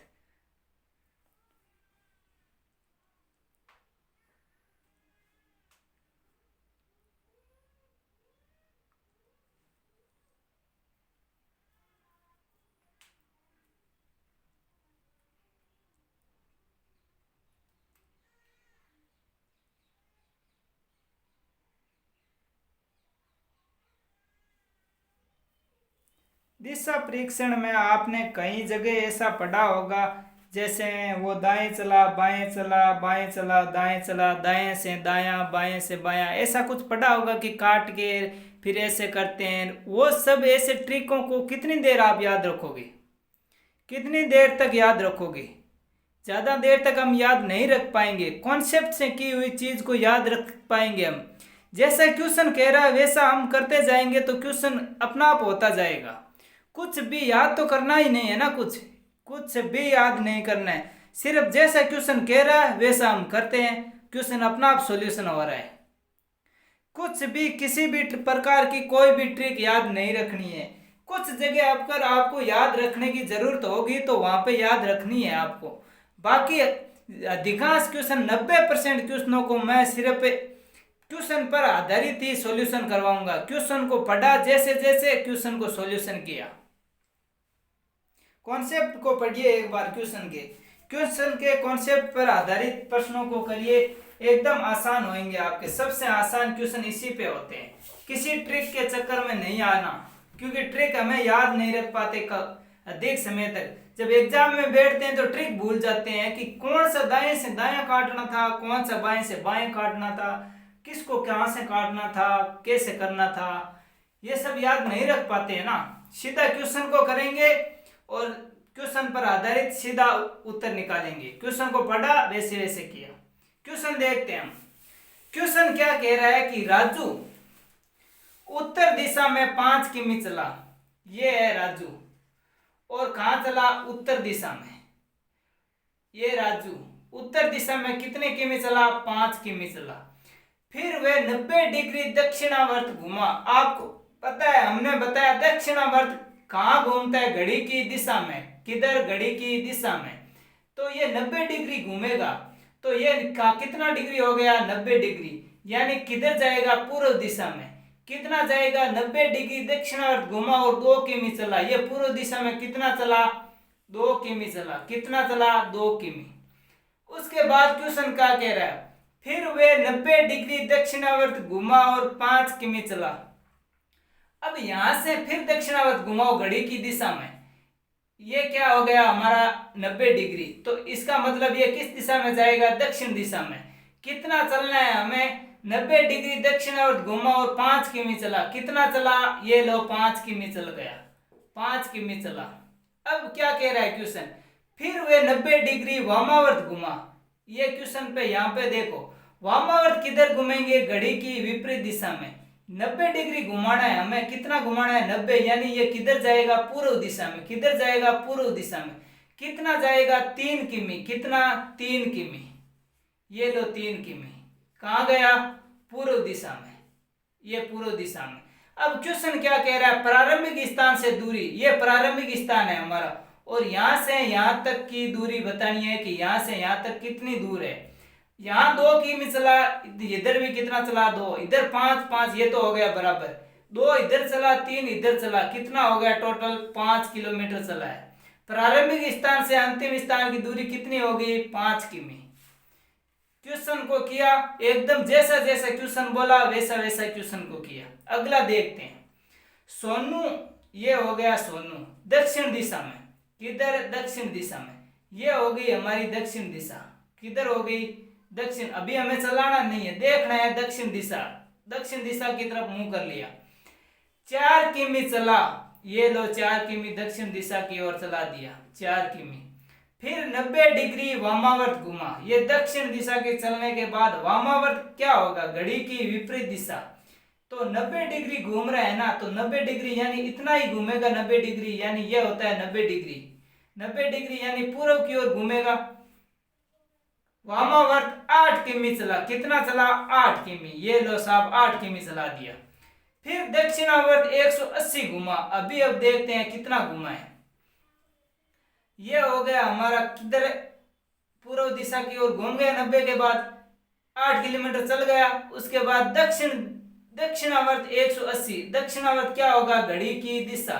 दिशा परीक्षण में आपने कई जगह ऐसा पढ़ा होगा, जैसे वो दाएं चला बाएं चला बाएं चला दाएं चला, दाएं से दायां बाएं से बायां, ऐसा कुछ पढ़ा होगा कि काट के फिर ऐसे करते हैं। वो सब ऐसे ट्रिकों को कितनी देर आप याद रखोगे? कितनी देर तक याद रखोगे? ज़्यादा देर तक हम याद नहीं रख पाएंगे। कॉन्सेप्ट से की हुई चीज़ को याद रख पाएंगे हम। जैसा क्वेश्चन कह रहा है वैसा हम करते जाएंगे तो क्वेश्चन अपना आप होता जाएगा। कुछ भी याद तो करना ही नहीं है ना, कुछ भी याद नहीं करना है। सिर्फ जैसा क्वेश्चन कह रहा है वैसा हम करते हैं, क्वेश्चन अपना आप सॉल्यूशन हो रहा है। कुछ भी किसी भी प्रकार की कोई भी ट्रिक याद नहीं रखनी है। कुछ जगह अगर आपको याद रखने की जरूरत होगी तो वहां पे याद रखनी है आपको। बाकी अधिकांश क्वेश्चन 90% क्वेश्चनों को मैं सिर्फ क्वेश्चन पर आधारित ही सॉल्यूशन करवाऊंगा। क्वेश्चन को पढ़ा, जैसे जैसे क्वेश्चन को सॉल्यूशन किया। कॉन्सेप्ट को पढ़िए एक बार, क्वेश्चन के कॉन्सेप्ट पर आधारित प्रश्नों को करिए, एकदम आसान होंगे आपके। सबसे आसान क्वेश्चन इसी पे होते हैं। किसी ट्रिक के चक्कर में नहीं आना, क्योंकि ट्रिक हमें याद नहीं रख पाते अधिक समय तक। जब एग्जाम में बैठते हैं तो ट्रिक भूल जाते हैं कि कौन सा दाएं से दायां काटना था, कौन सा बाएं से बाएं काटना था, किसको कहां से काटना था, कैसे करना था, ये सब याद नहीं रख पाते हैं ना। सीधा क्वेश्चन को करेंगे और क्वेश्चन पर आधारित सीधा उत्तर निकालेंगे। क्वेश्चन को पढ़ा, वैसे वैसे किया। क्वेश्चन देखते हैं हम। क्वेश्चन क्या कह रहा है कि राजू उत्तर दिशा में 5 किमी चला। ये है राजू, और कहां चला? उत्तर दिशा में। ये राजू उत्तर दिशा में कितने किमी चला? 5 किमी चला। फिर वह 90 डिग्री दक्षिणावर्त घुमा। आपको पता है, हमने बताया दक्षिणावर्त कहाँ घूमता है? घड़ी की दिशा में। किधर? घड़ी की दिशा में। तो ये 90 डिग्री घूमेगा, तो ये कितना डिग्री हो गया? 90 डिग्री। यानी किधर जाएगा? पूर्व दिशा में। कितना जाएगा? 90 डिग्री दक्षिणावर्त घुमा और 2 किमी चला। ये पूर्व दिशा में कितना चला? 2 किमी चला। कितना चला? 2 किमी। उसके बाद क्वेश्चन क्या कह रहा है? फिर वे 90 डिग्री दक्षिणावर्त घुमा और 5 किमी चला। अब यहां से फिर दक्षिणावर्त घुमाओ घड़ी की दिशा में। ये क्या हो गया हमारा? 90 डिग्री। तो इसका मतलब ये किस दिशा में जाएगा? दक्षिण दिशा में। कितना चलना है हमें? 90 डिग्री दक्षिणावर्त घुमा और 5 किमी चला। कितना चला? ये लो 5 किमी चल गया। 5 किमी चला। अब क्या कह रहा है क्वेश्चन? फिर वे 90 डिग्री वामावर्त घुमा। ये क्वेश्चन पे यहाँ पे देखो, वामावर्त किधर घूमेंगे? घड़ी की विपरीत दिशा में। 90 डिग्री घुमाना है हमें। कितना घुमाना है? 90। यानी ये किधर जाएगा? पूर्व दिशा में। किधर जाएगा? पूर्व दिशा में। कितना जाएगा? 3 किमी। कितना? 3 किमी। ये लो 3 किमी। कहाँ गया? पूर्व दिशा में। ये पूर्व दिशा में। अब क्वेश्चन क्या कह रहा है? प्रारंभिक स्थान से दूरी। ये प्रारंभिक स्थान है हमारा, और यहाँ से यहाँ तक की दूरी बतानी है कि यहाँ से यहाँ तक कितनी दूर है। यहाँ 2 किमी चला, इधर भी कितना चला 2, इधर 5 5, ये तो हो गया बराबर, 2 इधर चला 3 इधर चला, कितना हो गया टोटल 5 किलोमीटर चला है। प्रारंभिक स्थान से अंतिम स्थान की दूरी कितनी होगी 5 किमी। क्वेश्चन को किया एकदम जैसा जैसा क्वेश्चन बोला वैसा वैसा क्वेश्चन को किया। अगला देखते हैं। सोनू, ये हो गया सोनू दक्षिण दिशा में, किधर दक्षिण दिशा में, ये हो गई हमारी दक्षिण दिशा, किधर हो गई दक्षिण। अभी हमें चलाना नहीं है, देखना है दक्षिण दिशा, दक्षिण दिशा की तरफ मुंह कर लिया, 4 किमी चला, ये लो 4 किमी दक्षिण दिशा की ओर चला दिया 4 किमी। फिर 90 डिग्री वामावर्त घुमा, ये दक्षिण दिशा के चलने के बाद वामावर्त क्या होगा, घड़ी की विपरीत दिशा। तो 90 डिग्री घूम रहा है ना, तो 90 डिग्री यानी इतना ही घूमेगा 90 डिग्री, यानी ये होता है 90 डिग्री। 90 डिग्री यानी पूर्व की ओर घूमेगा। वामावर्त 8 किमी चला, कितना चला 8 किमी, ये लो साहब 8 किमी चला दिया। फिर दक्षिणावर्त 180 घुमा, अभी अब देखते हैं कितना घुमा है। ये हो गया हमारा किधर, पूर्व दिशा की ओर घूम गया 90 के बाद, 8 किलोमीटर चल गया। उसके बाद दक्षिणावर्त 180, दक्षिणावर्त क्या होगा घड़ी की दिशा,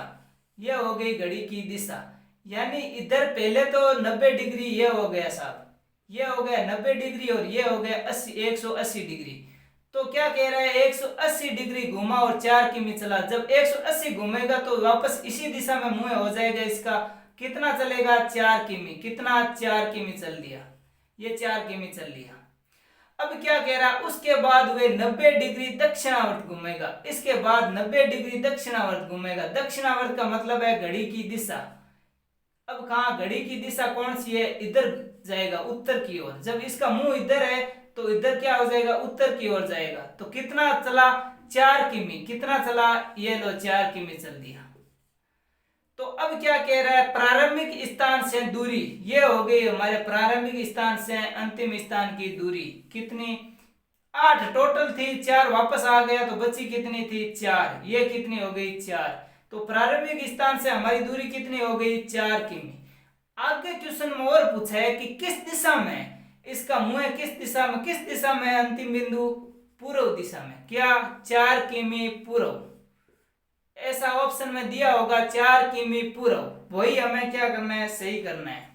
ये हो गई घड़ी की दिशा, यानी इधर पहले तो 90 डिग्री ये हो गया साहब, ये हो गया 90 डिग्री और ये हो गया 180 डिग्री। तो क्या कह रहा है 180 डिग्री घुमा और 4 किमी चला। जब 180 घूमेगा तो वापस इसी दिशा में मुंह हो जाएगा इसका, कितना चलेगा 4 किमी, कितना 4 किमी चल दिया, ये 4 किमी चल लिया। अब क्या कह रहा है उसके बाद वे 90 डिग्री दक्षिणावर्त घूमेगा, इसके बाद 90 डिग्री दक्षिणावर्त घूमेगा। दक्षिणावर्त का मतलब है घड़ी की दिशा। अब कहा घड़ी की दिशा कौन सी है, इधर जाएगा उत्तर की ओर। जब इसका मुंह इधर है तो इधर क्या हो जाएगा उत्तर की ओर जाएगा। तो कितना चला 4 किमी, कितना चला, ये लो 4 किमी चल दिया। तो अब क्या कह रहा है प्रारंभिक स्थान से दूरी, ये हो गई हमारे प्रारंभिक स्थान से अंतिम स्थान की दूरी कितनी, 8 टोटल थी, 4 वापस आ गया तो बची कितनी थी 4, ये कितनी हो गई 4। तो प्रारंभिक स्थान से हमारी दूरी कितनी हो गई 4 किमी। आगे क्वेश्चन में और पूछा है कि किस दिशा में इसका मुंह है, किस दिशा में, किस दिशा में अंतिम बिंदु, पूर्व दिशा में, क्या 4 किमी पूर्व, ऐसा ऑप्शन में दिया होगा 4 किमी पूर्व। वही हमें क्या करना है, सही करना है।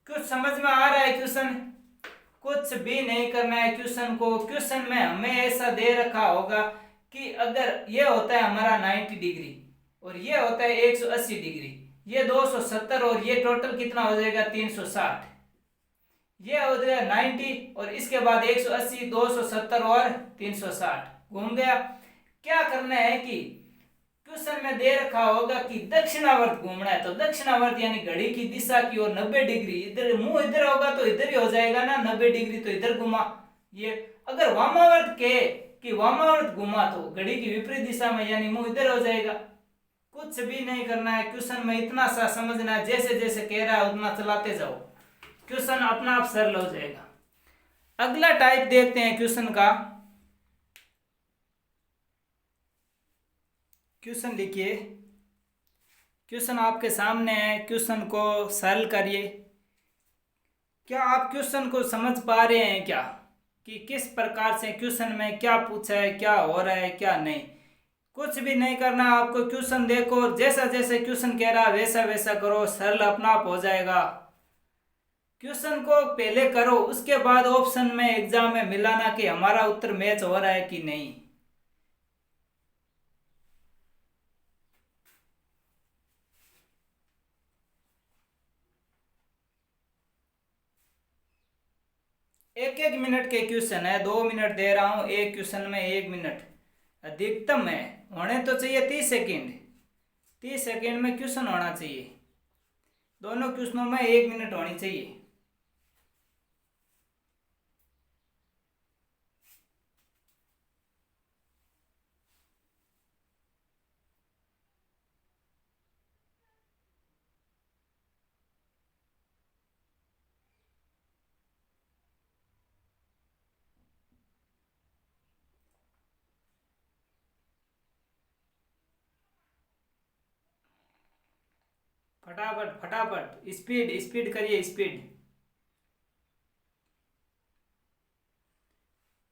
कुछ समझ में आ रहा है क्वेश्चन, कुछ भी नहीं करना है क्वेश्चन को। क्वेश्चन में हमें ऐसा दे रखा होगा कि अगर ये होता है हमारा 90 डिग्री और ये होता है 180 डिग्री, ये 270 और ये टोटल कितना हो जाएगा 360, ये हो जाएगा 90 और इसके बाद 180, 270 और 360 घूम गया। क्या करना है कि क्वेश्चन में दे रखा होगा कि दक्षिणावर्त घूमना है, तो दक्षिणावर्त यानी घड़ी की दिशा की ओर 90 डिग्री, इधर मुंह इधर होगा तो इधर ही हो जाएगा ना 90 डिग्री, तो इधर घुमा। ये अगर वामावर्त के कि वामावर्त घुमा तो घड़ी की विपरीत दिशा में यानी मुंह इधर हो जाएगा। कुछ भी नहीं करना है क्वेश्चन में, इतना सा समझना है, जैसे जैसे कह रहा है उतना चलाते जाओ, क्वेश्चन अपना आप सरल हो जाएगा। अगला टाइप देखते हैं क्वेश्चन का। क्वेश्चन लिखिए, क्वेश्चन आपके सामने है, क्वेश्चन को सरल करिए। क्या आप क्वेश्चन को समझ पा रहे हैं क्या कि किस प्रकार से क्वेश्चन में क्या पूछा है, क्या हो रहा है क्या नहीं। कुछ भी नहीं करना आपको, क्वेश्चन देखो, जैसा जैसे क्वेश्चन कह रहा है वैसा वैसा करो, सरल अपना आप हो जाएगा। क्वेश्चन को पहले करो, उसके बाद ऑप्शन में एग्जाम में मिलाना कि हमारा उत्तर मैच हो रहा है कि नहीं। एक एक मिनट के क्वेश्चन है, 2 मिनट दे रहा हूं एक क्वेश्चन में, 1 मिनट अधिकतम है, होने तो चाहिए 30 सेकेंड। 30 सेकेंड में क्वेश्चन होना चाहिए, दोनों क्वेश्चनों में 1 मिनट होनी चाहिए। फटाफट फटाफट, स्पीड स्पीड करिए, स्पीड।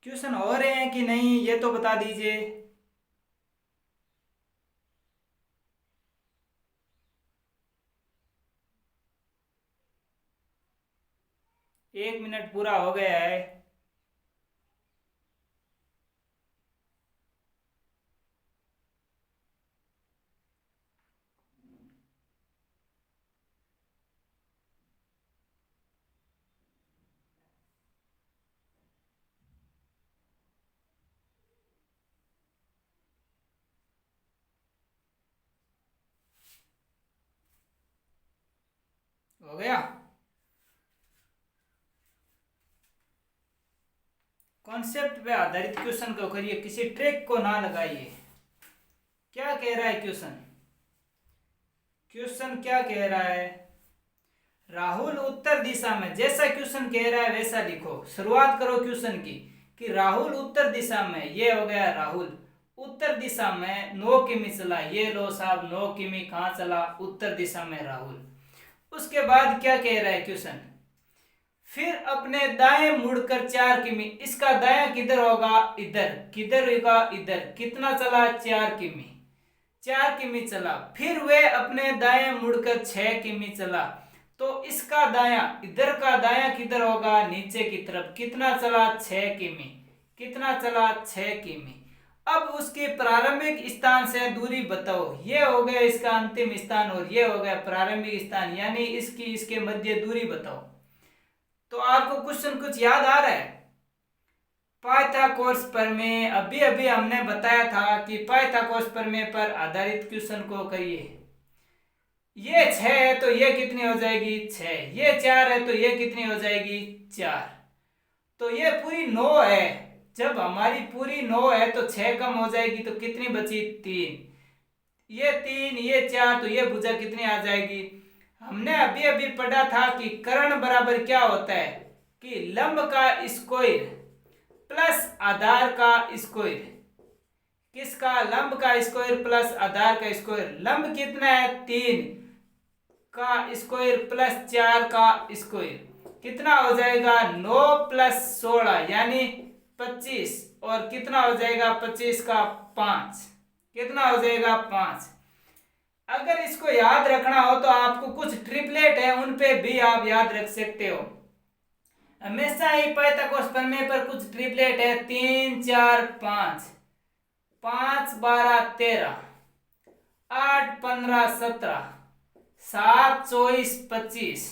क्वेश्चन हो रहे हैं कि नहीं ये तो बता दीजिए। एक मिनट पूरा हो गया है। हो गया। कॉन्सेप्ट पे आधारित क्वेश्चन को करिए, किसी ट्रिक को ना लगाइए। क्या कह रहा है क्वेश्चन? क्वेश्चन क्या कह रहा है? राहुल उत्तर दिशा में, जैसा क्वेश्चन कह रहा है वैसा लिखो। शुरुआत करो क्वेश्चन की कि राहुल उत्तर दिशा में, ये हो गया राहुल उत्तर दिशा में 9 किमी चला। ये लो साहब 9 किमी कहाँ चला? उत्तर दिशा में राहुल। उसके बाद क्या कह रहा है क्वेश्चन? फिर अपने दाएं मुड़कर 4 किमी। इसका दायां किधर होगा? इधर। किधर होगा? इधर। कितना चला? 4 किमी। 4 किमी चला। फिर वे अपने दाएं मुड़कर 6 किमी चला। तो इसका दायां, इधर का दायां किधर होगा? नीचे की तरफ। कितना चला? 6 किमी। कितना चला? 6 किमी। अब उसके प्रारंभिक स्थान से दूरी बताओ। ये हो गया इसका अंतिम स्थान और ये हो गया प्रारंभिक स्थान, यानी इसकी इसके मध्य दूरी बताओ। तो आपको क्वेश्चन कुछ याद आ रहा है? पाइथागोरस प्रमेय, अभी अभी हमने बताया था कि पाइथागोरस प्रमेय पर आधारित क्वेश्चन को करिए। ये 6 है तो ये कितनी हो जाएगी? 6। ये 4 है तो ये कितनी हो जाएगी? 4। तो ये पूरी 9 है। जब हमारी पूरी 9 है तो 6 कम हो जाएगी तो कितनी बची? 3। ये 3, ये 4, तो ये भुजा कितनी आ जाएगी? हमने अभी अभी पढ़ा था कि कर्ण बराबर क्या होता है कि लंब का स्क्वायर प्लस आधार का स्क्वायर। किसका? लंब का स्क्वायर प्लस आधार का स्क्वायर। लंब कितना है? 3 का स्क्वायर प्लस 4 का स्क्वायर। कितना हो जाएगा? 9 प्लस 16 यानी 25। और कितना हो जाएगा? 25 का 5। कितना हो जाएगा? 5। अगर इसको याद रखना हो तो आपको कुछ ट्रिपलेट है उन पे भी आप याद रख सकते हो। हमेशा ही पाइथागोरस प्रमेय पर कुछ ट्रिपलेट है। 3 4 5, 5 12 13, 8 15 17, 7 24 25,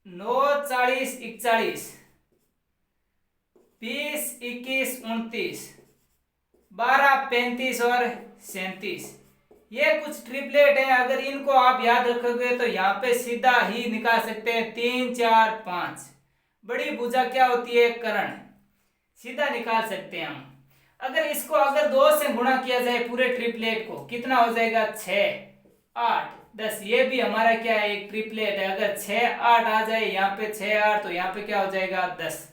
9 40 41, 20 21 29, 12 35 और 37। ये कुछ ट्रिपलेट है। अगर इनको आप याद रखोगे तो यहाँ पे सीधा ही निकाल सकते हैं। 3 4 5, बड़ी भुजा क्या होती है? कर्ण। सीधा निकाल सकते हैं हम। अगर इसको अगर 2 से गुणा किया जाए पूरे ट्रिपलेट को, कितना हो जाएगा? 6 8 10। ये भी हमारा क्या है? एक ट्रिपलेट है। अगर 6 8 आ जाए यहाँ पे 6 8, तो यहाँ पे क्या हो जाएगा? 10।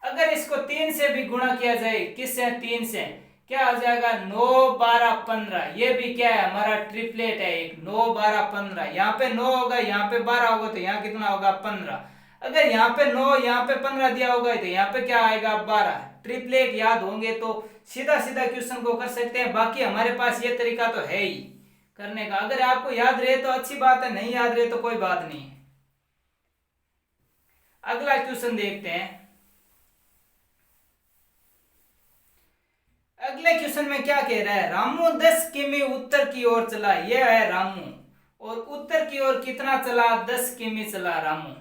अगर इसको 3 से भी गुणा किया जाए, किससे? 3 से, क्या हो जाएगा? 9 12 15। ये भी क्या है? हमारा ट्रिपलेट है एक। 9 12 15। यहाँ पे 9 होगा, यहाँ पे 12 होगा, तो यहाँ कितना होगा? 15। अगर यहाँ पे 9 यहाँ पे 15 दिया होगा तो यहाँ पे क्या आएगा? 12। ट्रिपलेट याद होंगे तो सीधा सीधा क्वेश्चन को कर सकते हैं। बाकी हमारे पास ये तरीका तो है ही करने का। अगर आपको याद रहे तो अच्छी बात है, नहीं याद रहे तो कोई बात नहीं। अगला क्वेश्चन देखते हैं। अगले क्वेश्चन में क्या कह रहा है? रामू 10 किमी उत्तर की ओर चला। यह है रामू, और उत्तर की ओर कितना चला? 10 किमी चला रामू।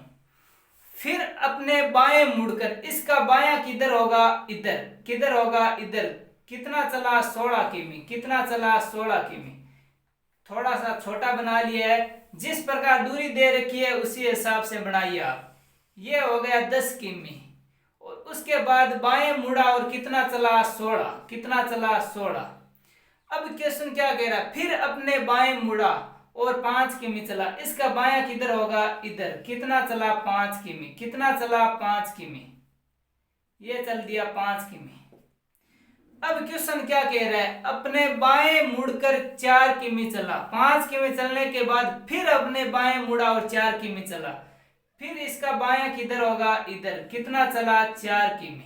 फिर अपने बाएं मुड़कर, इसका बायां किधर होगा? इधर। किधर होगा? इधर। कितना चला? 16 किमी। कितना चला? 16 किमी। थोड़ा सा छोटा बना लिया है। जिस प्रकार दूरी दे रखी है उसी हिसाब से बनाइए आप। ये हो गया 10 किमी। और उसके बाद बाएं मुड़ा और कितना चला? 16। कितना चला? 16। अब क्वेश्चन क्या कह रहा है? फिर अपने बाएं मुड़ा और 5 किमी चला। इसका बायां किधर होगा? इधर। कितना चला? 5 किमी। कितना चला? 5 किमी। ये चल दिया 5 किमी। अब क्वेश्चन क्या कह रहा है, अपने बाएं मुड़कर 4 किमी चला, 5 किमी चलने के बाद फिर अपने बाएं मुड़ा और 4 किमी चला, फिर इसका बायां किधर होगा, इधर, कितना चला, 4 किमी।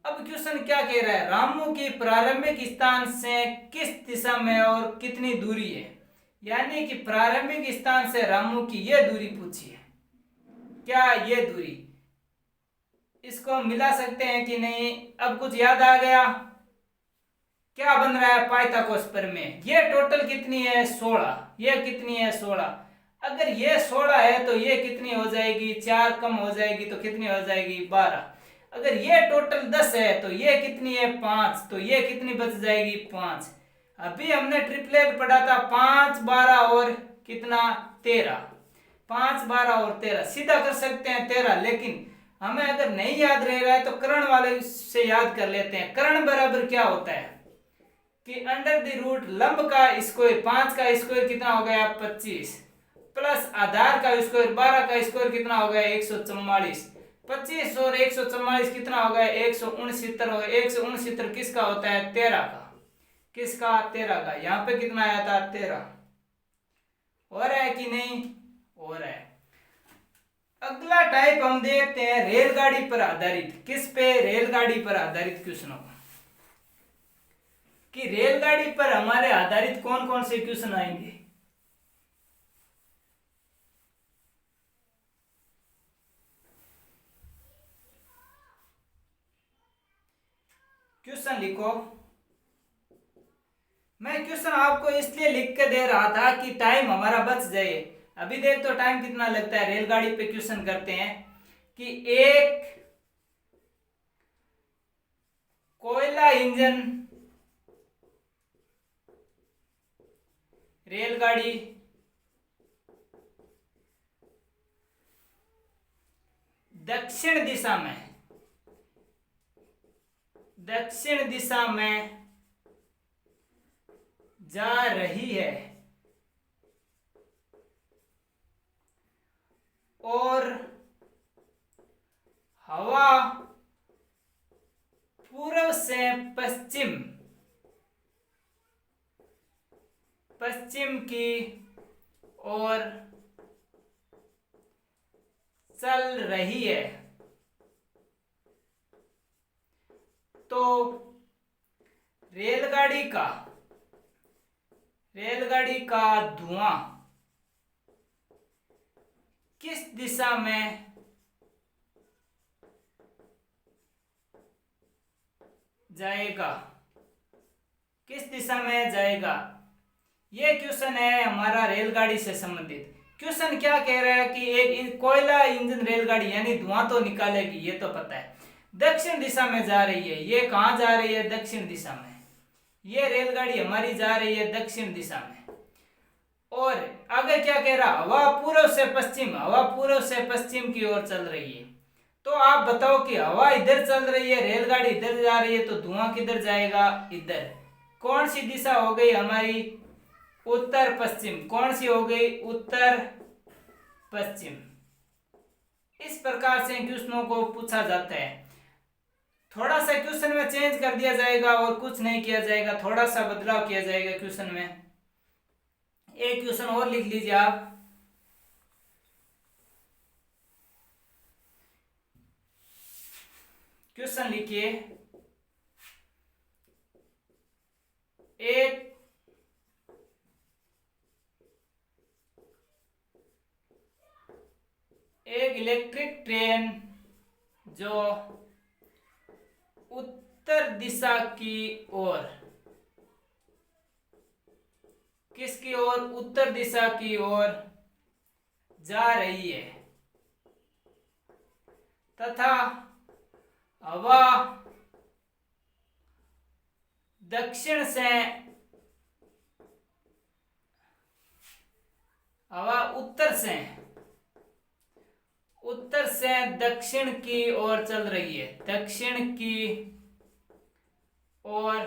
अब क्वेश्चन क्या कह रहा है, रामू की प्रारंभिक स्थान से किस दिशा में और कितनी दूरी है, यानी कि प्रारंभिक स्थान से रामू की यह दूरी पूछी है। क्या ये दूरी, इसको हम मिला सकते हैं कि नहीं। अब कुछ याद आ गया, क्या बन रहा है, पाइथागोरस प्रमेय। ये टोटल कितनी है, 16, ये कितनी है, 16। अगर ये 16 है तो ये कितनी हो जाएगी, 4 कम हो जाएगी तो कितनी हो जाएगी, 12। अगर ये टोटल 10 है तो ये कितनी है, 5, तो ये कितनी बच जाएगी, 5। अभी हमने ट्रिपलेट पढ़ा था, 5, 12 और कितना, 13। 5, 12 और 13 सीधा कर सकते हैं 13, लेकिन हमें अगर नहीं याद रह रहा है तो कर्ण वाले से याद कर लेते हैं। कर्ण बराबर क्या होता है कि अंडर द रूट लंब का स्क्वायर, 5 का स्क्वायर कितना हो गया, 25, प्लस आधार का स्क्वायर 12 का स्क्वायर कितना हो गया, 144। 25 और 144 कितना हो गया, 169 हो गया। 169 किसका होता है, 13 का। किसका, 13 का। यहाँ पे कितना आया था, 13। हो रहा है कि नहीं, हो रहा है। अगला टाइप हम देखते हैं रेलगाड़ी पर आधारित। किस पे, रेलगाड़ी पर आधारित क्वेश्चनों कि रेलगाड़ी पर हमारे आधारित कौन कौन से क्वेश्चन आएंगे। क्वेश्चन लिखो। मैं क्वेश्चन आपको इसलिए लिख के दे रहा था कि टाइम हमारा बच जाए। अभी देख तो टाइम कितना लगता है, रेलगाड़ी पे क्वेश्चन करते हैं कि एक कोयला इंजन रेलगाड़ी दक्षिण दिशा में जा रही है और हवा पूर्व से पश्चिम की ओर चल रही है, तो रेलगाड़ी का धुआं किस दिशा में जाएगा, किस दिशा में जाएगा। ये क्वेश्चन है हमारा रेलगाड़ी से संबंधित। क्वेश्चन क्या कह रहा है कि एक कोयला इंजन रेलगाड़ी यानी धुआं तो निकालेगी, ये तो पता है, दक्षिण दिशा में जा रही है। ये कहां जा रही है, दक्षिण दिशा में। ये रेलगाड़ी हमारी जा रही है दक्षिण दिशा में। और आगे क्या कह रहा, हवा पूर्व से पश्चिम की ओर चल रही है। तो आप बताओ कि हवा इधर चल रही है, रेलगाड़ी इधर जा रही है, तो धुआं किधर जाएगा, इधर। कौन सी दिशा हो गई हमारी, उत्तर पश्चिम। कौन सी हो गई, उत्तर पश्चिम। इस प्रकार से क्वेश्चनों को पूछा जाता है। थोड़ा सा क्वेश्चन में चेंज कर दिया जाएगा और कुछ नहीं किया जाएगा, थोड़ा सा बदलाव किया जाएगा क्वेश्चन में। एक क्वेश्चन और लिख लीजिए आप। क्वेश्चन लिखिए, एक इलेक्ट्रिक ट्रेन जो उत्तर दिशा की ओर, किसकी ओर, उत्तर दिशा की ओर जा रही है तथा हवा उत्तर से दक्षिण की ओर चल रही है, दक्षिण की ओर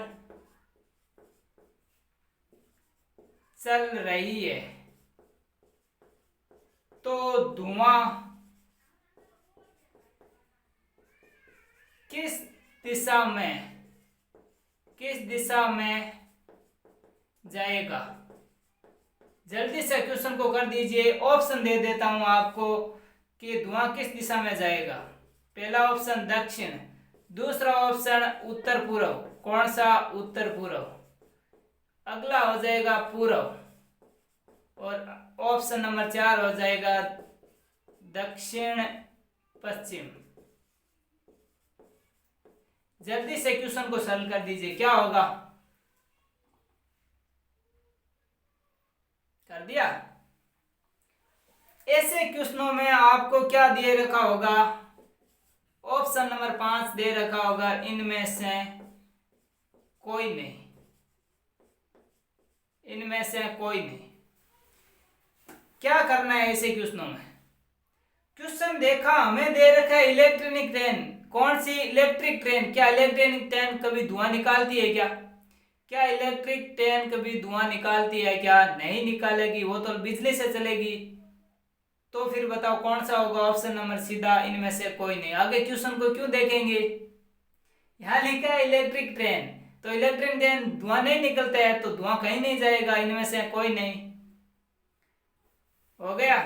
चल रही है, तो धुआं किस दिशा में किस दिशा में जाएगा। जल्दी से क्वेश्चन को कर दीजिए। ऑप्शन दे देता हूं आपको कि धुआं किस दिशा में जाएगा। पहला ऑप्शन दक्षिण, दूसरा ऑप्शन उत्तर पूर्व। कौन सा? उत्तर पूर्व। अगला हो जाएगा पूर्व, और ऑप्शन नंबर 4 हो जाएगा दक्षिण पश्चिम। जल्दी से क्वेश्चन को सरल कर दीजिए, क्या होगा? कर दिया? ऐसे क्वेश्चनों में आपको क्या दे रखा होगा? ऑप्शन नंबर 5 दे रखा होगा, इनमें से कोई नहीं, इनमें से कोई नहीं। क्या करना है ऐसे क्वेश्चनों में? क्वेश्चन देखा, हमें दे रखा है इलेक्ट्रॉनिक ट्रेन। कौन सी? Electric train. क्या इलेक्ट्रॉनिक ट्रेन कभी धुआं निकालती है क्या? क्या इलेक्ट्रिक ट्रेन कभी धुआं निकालती है क्या? नहीं निकालेगी, वो तो बिजली से चलेगी। तो फिर बताओ कौन सा होगा? ऑप्शन नंबर सीधा, इनमें से कोई नहीं। आगे क्वेश्चन को क्यों देखेंगे? यहाँ लिखा है इलेक्ट्रिक ट्रेन, तो इलेक्ट्रिक ट्रेन धुआं नहीं निकलता है, तो धुआं कहीं नहीं जाएगा, इनमें से कोई नहीं। हो गया?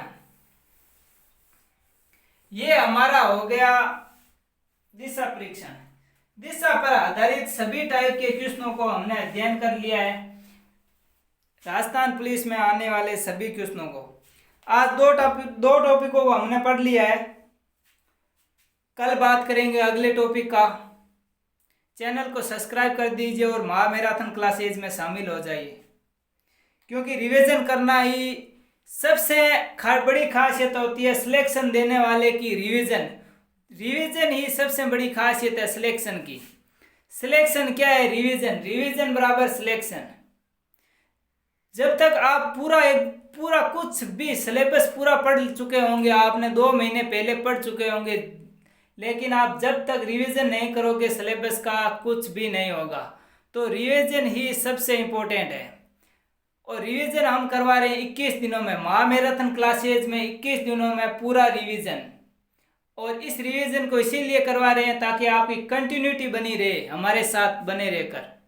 ये हमारा हो गया दिशा परीक्षण। दिशा पर आधारित सभी टाइप के क्वेश्चनों को हमने अध्ययन कर लिया है, राजस्थान पुलिस में आने वाले सभी क्वेश्चनों को। आज दो टॉपिकों को हमने पढ़ लिया है। कल बात करेंगे अगले टॉपिक का। चैनल को सब्सक्राइब कर दीजिए और महामैराथन क्लासेज में शामिल हो जाइए, क्योंकि रिवीजन करना ही सबसे बड़ी खासियत होती है सिलेक्शन देने वाले की। रिवीजन ही सबसे बड़ी खासियत है सिलेक्शन की। सिलेक्शन क्या है? रिवीजन बराबर सिलेक्शन। जब तक आप पूरा कुछ भी सिलेबस पूरा पढ़ चुके होंगे, आपने 2 महीने पहले पढ़ चुके होंगे, लेकिन आप जब तक रिवीजन नहीं करोगे सिलेबस का, कुछ भी नहीं होगा। तो रिवीजन ही सबसे इम्पोर्टेंट है, और रिवीजन हम करवा रहे हैं 21 दिनों में। महामैराथन क्लासेज में 21 दिनों में पूरा रिवीजन। और इस रिवीजन को इसीलिए करवा रहे हैं ताकि आपकी कंटिन्यूटी बनी रहे, हमारे साथ बने रहकर।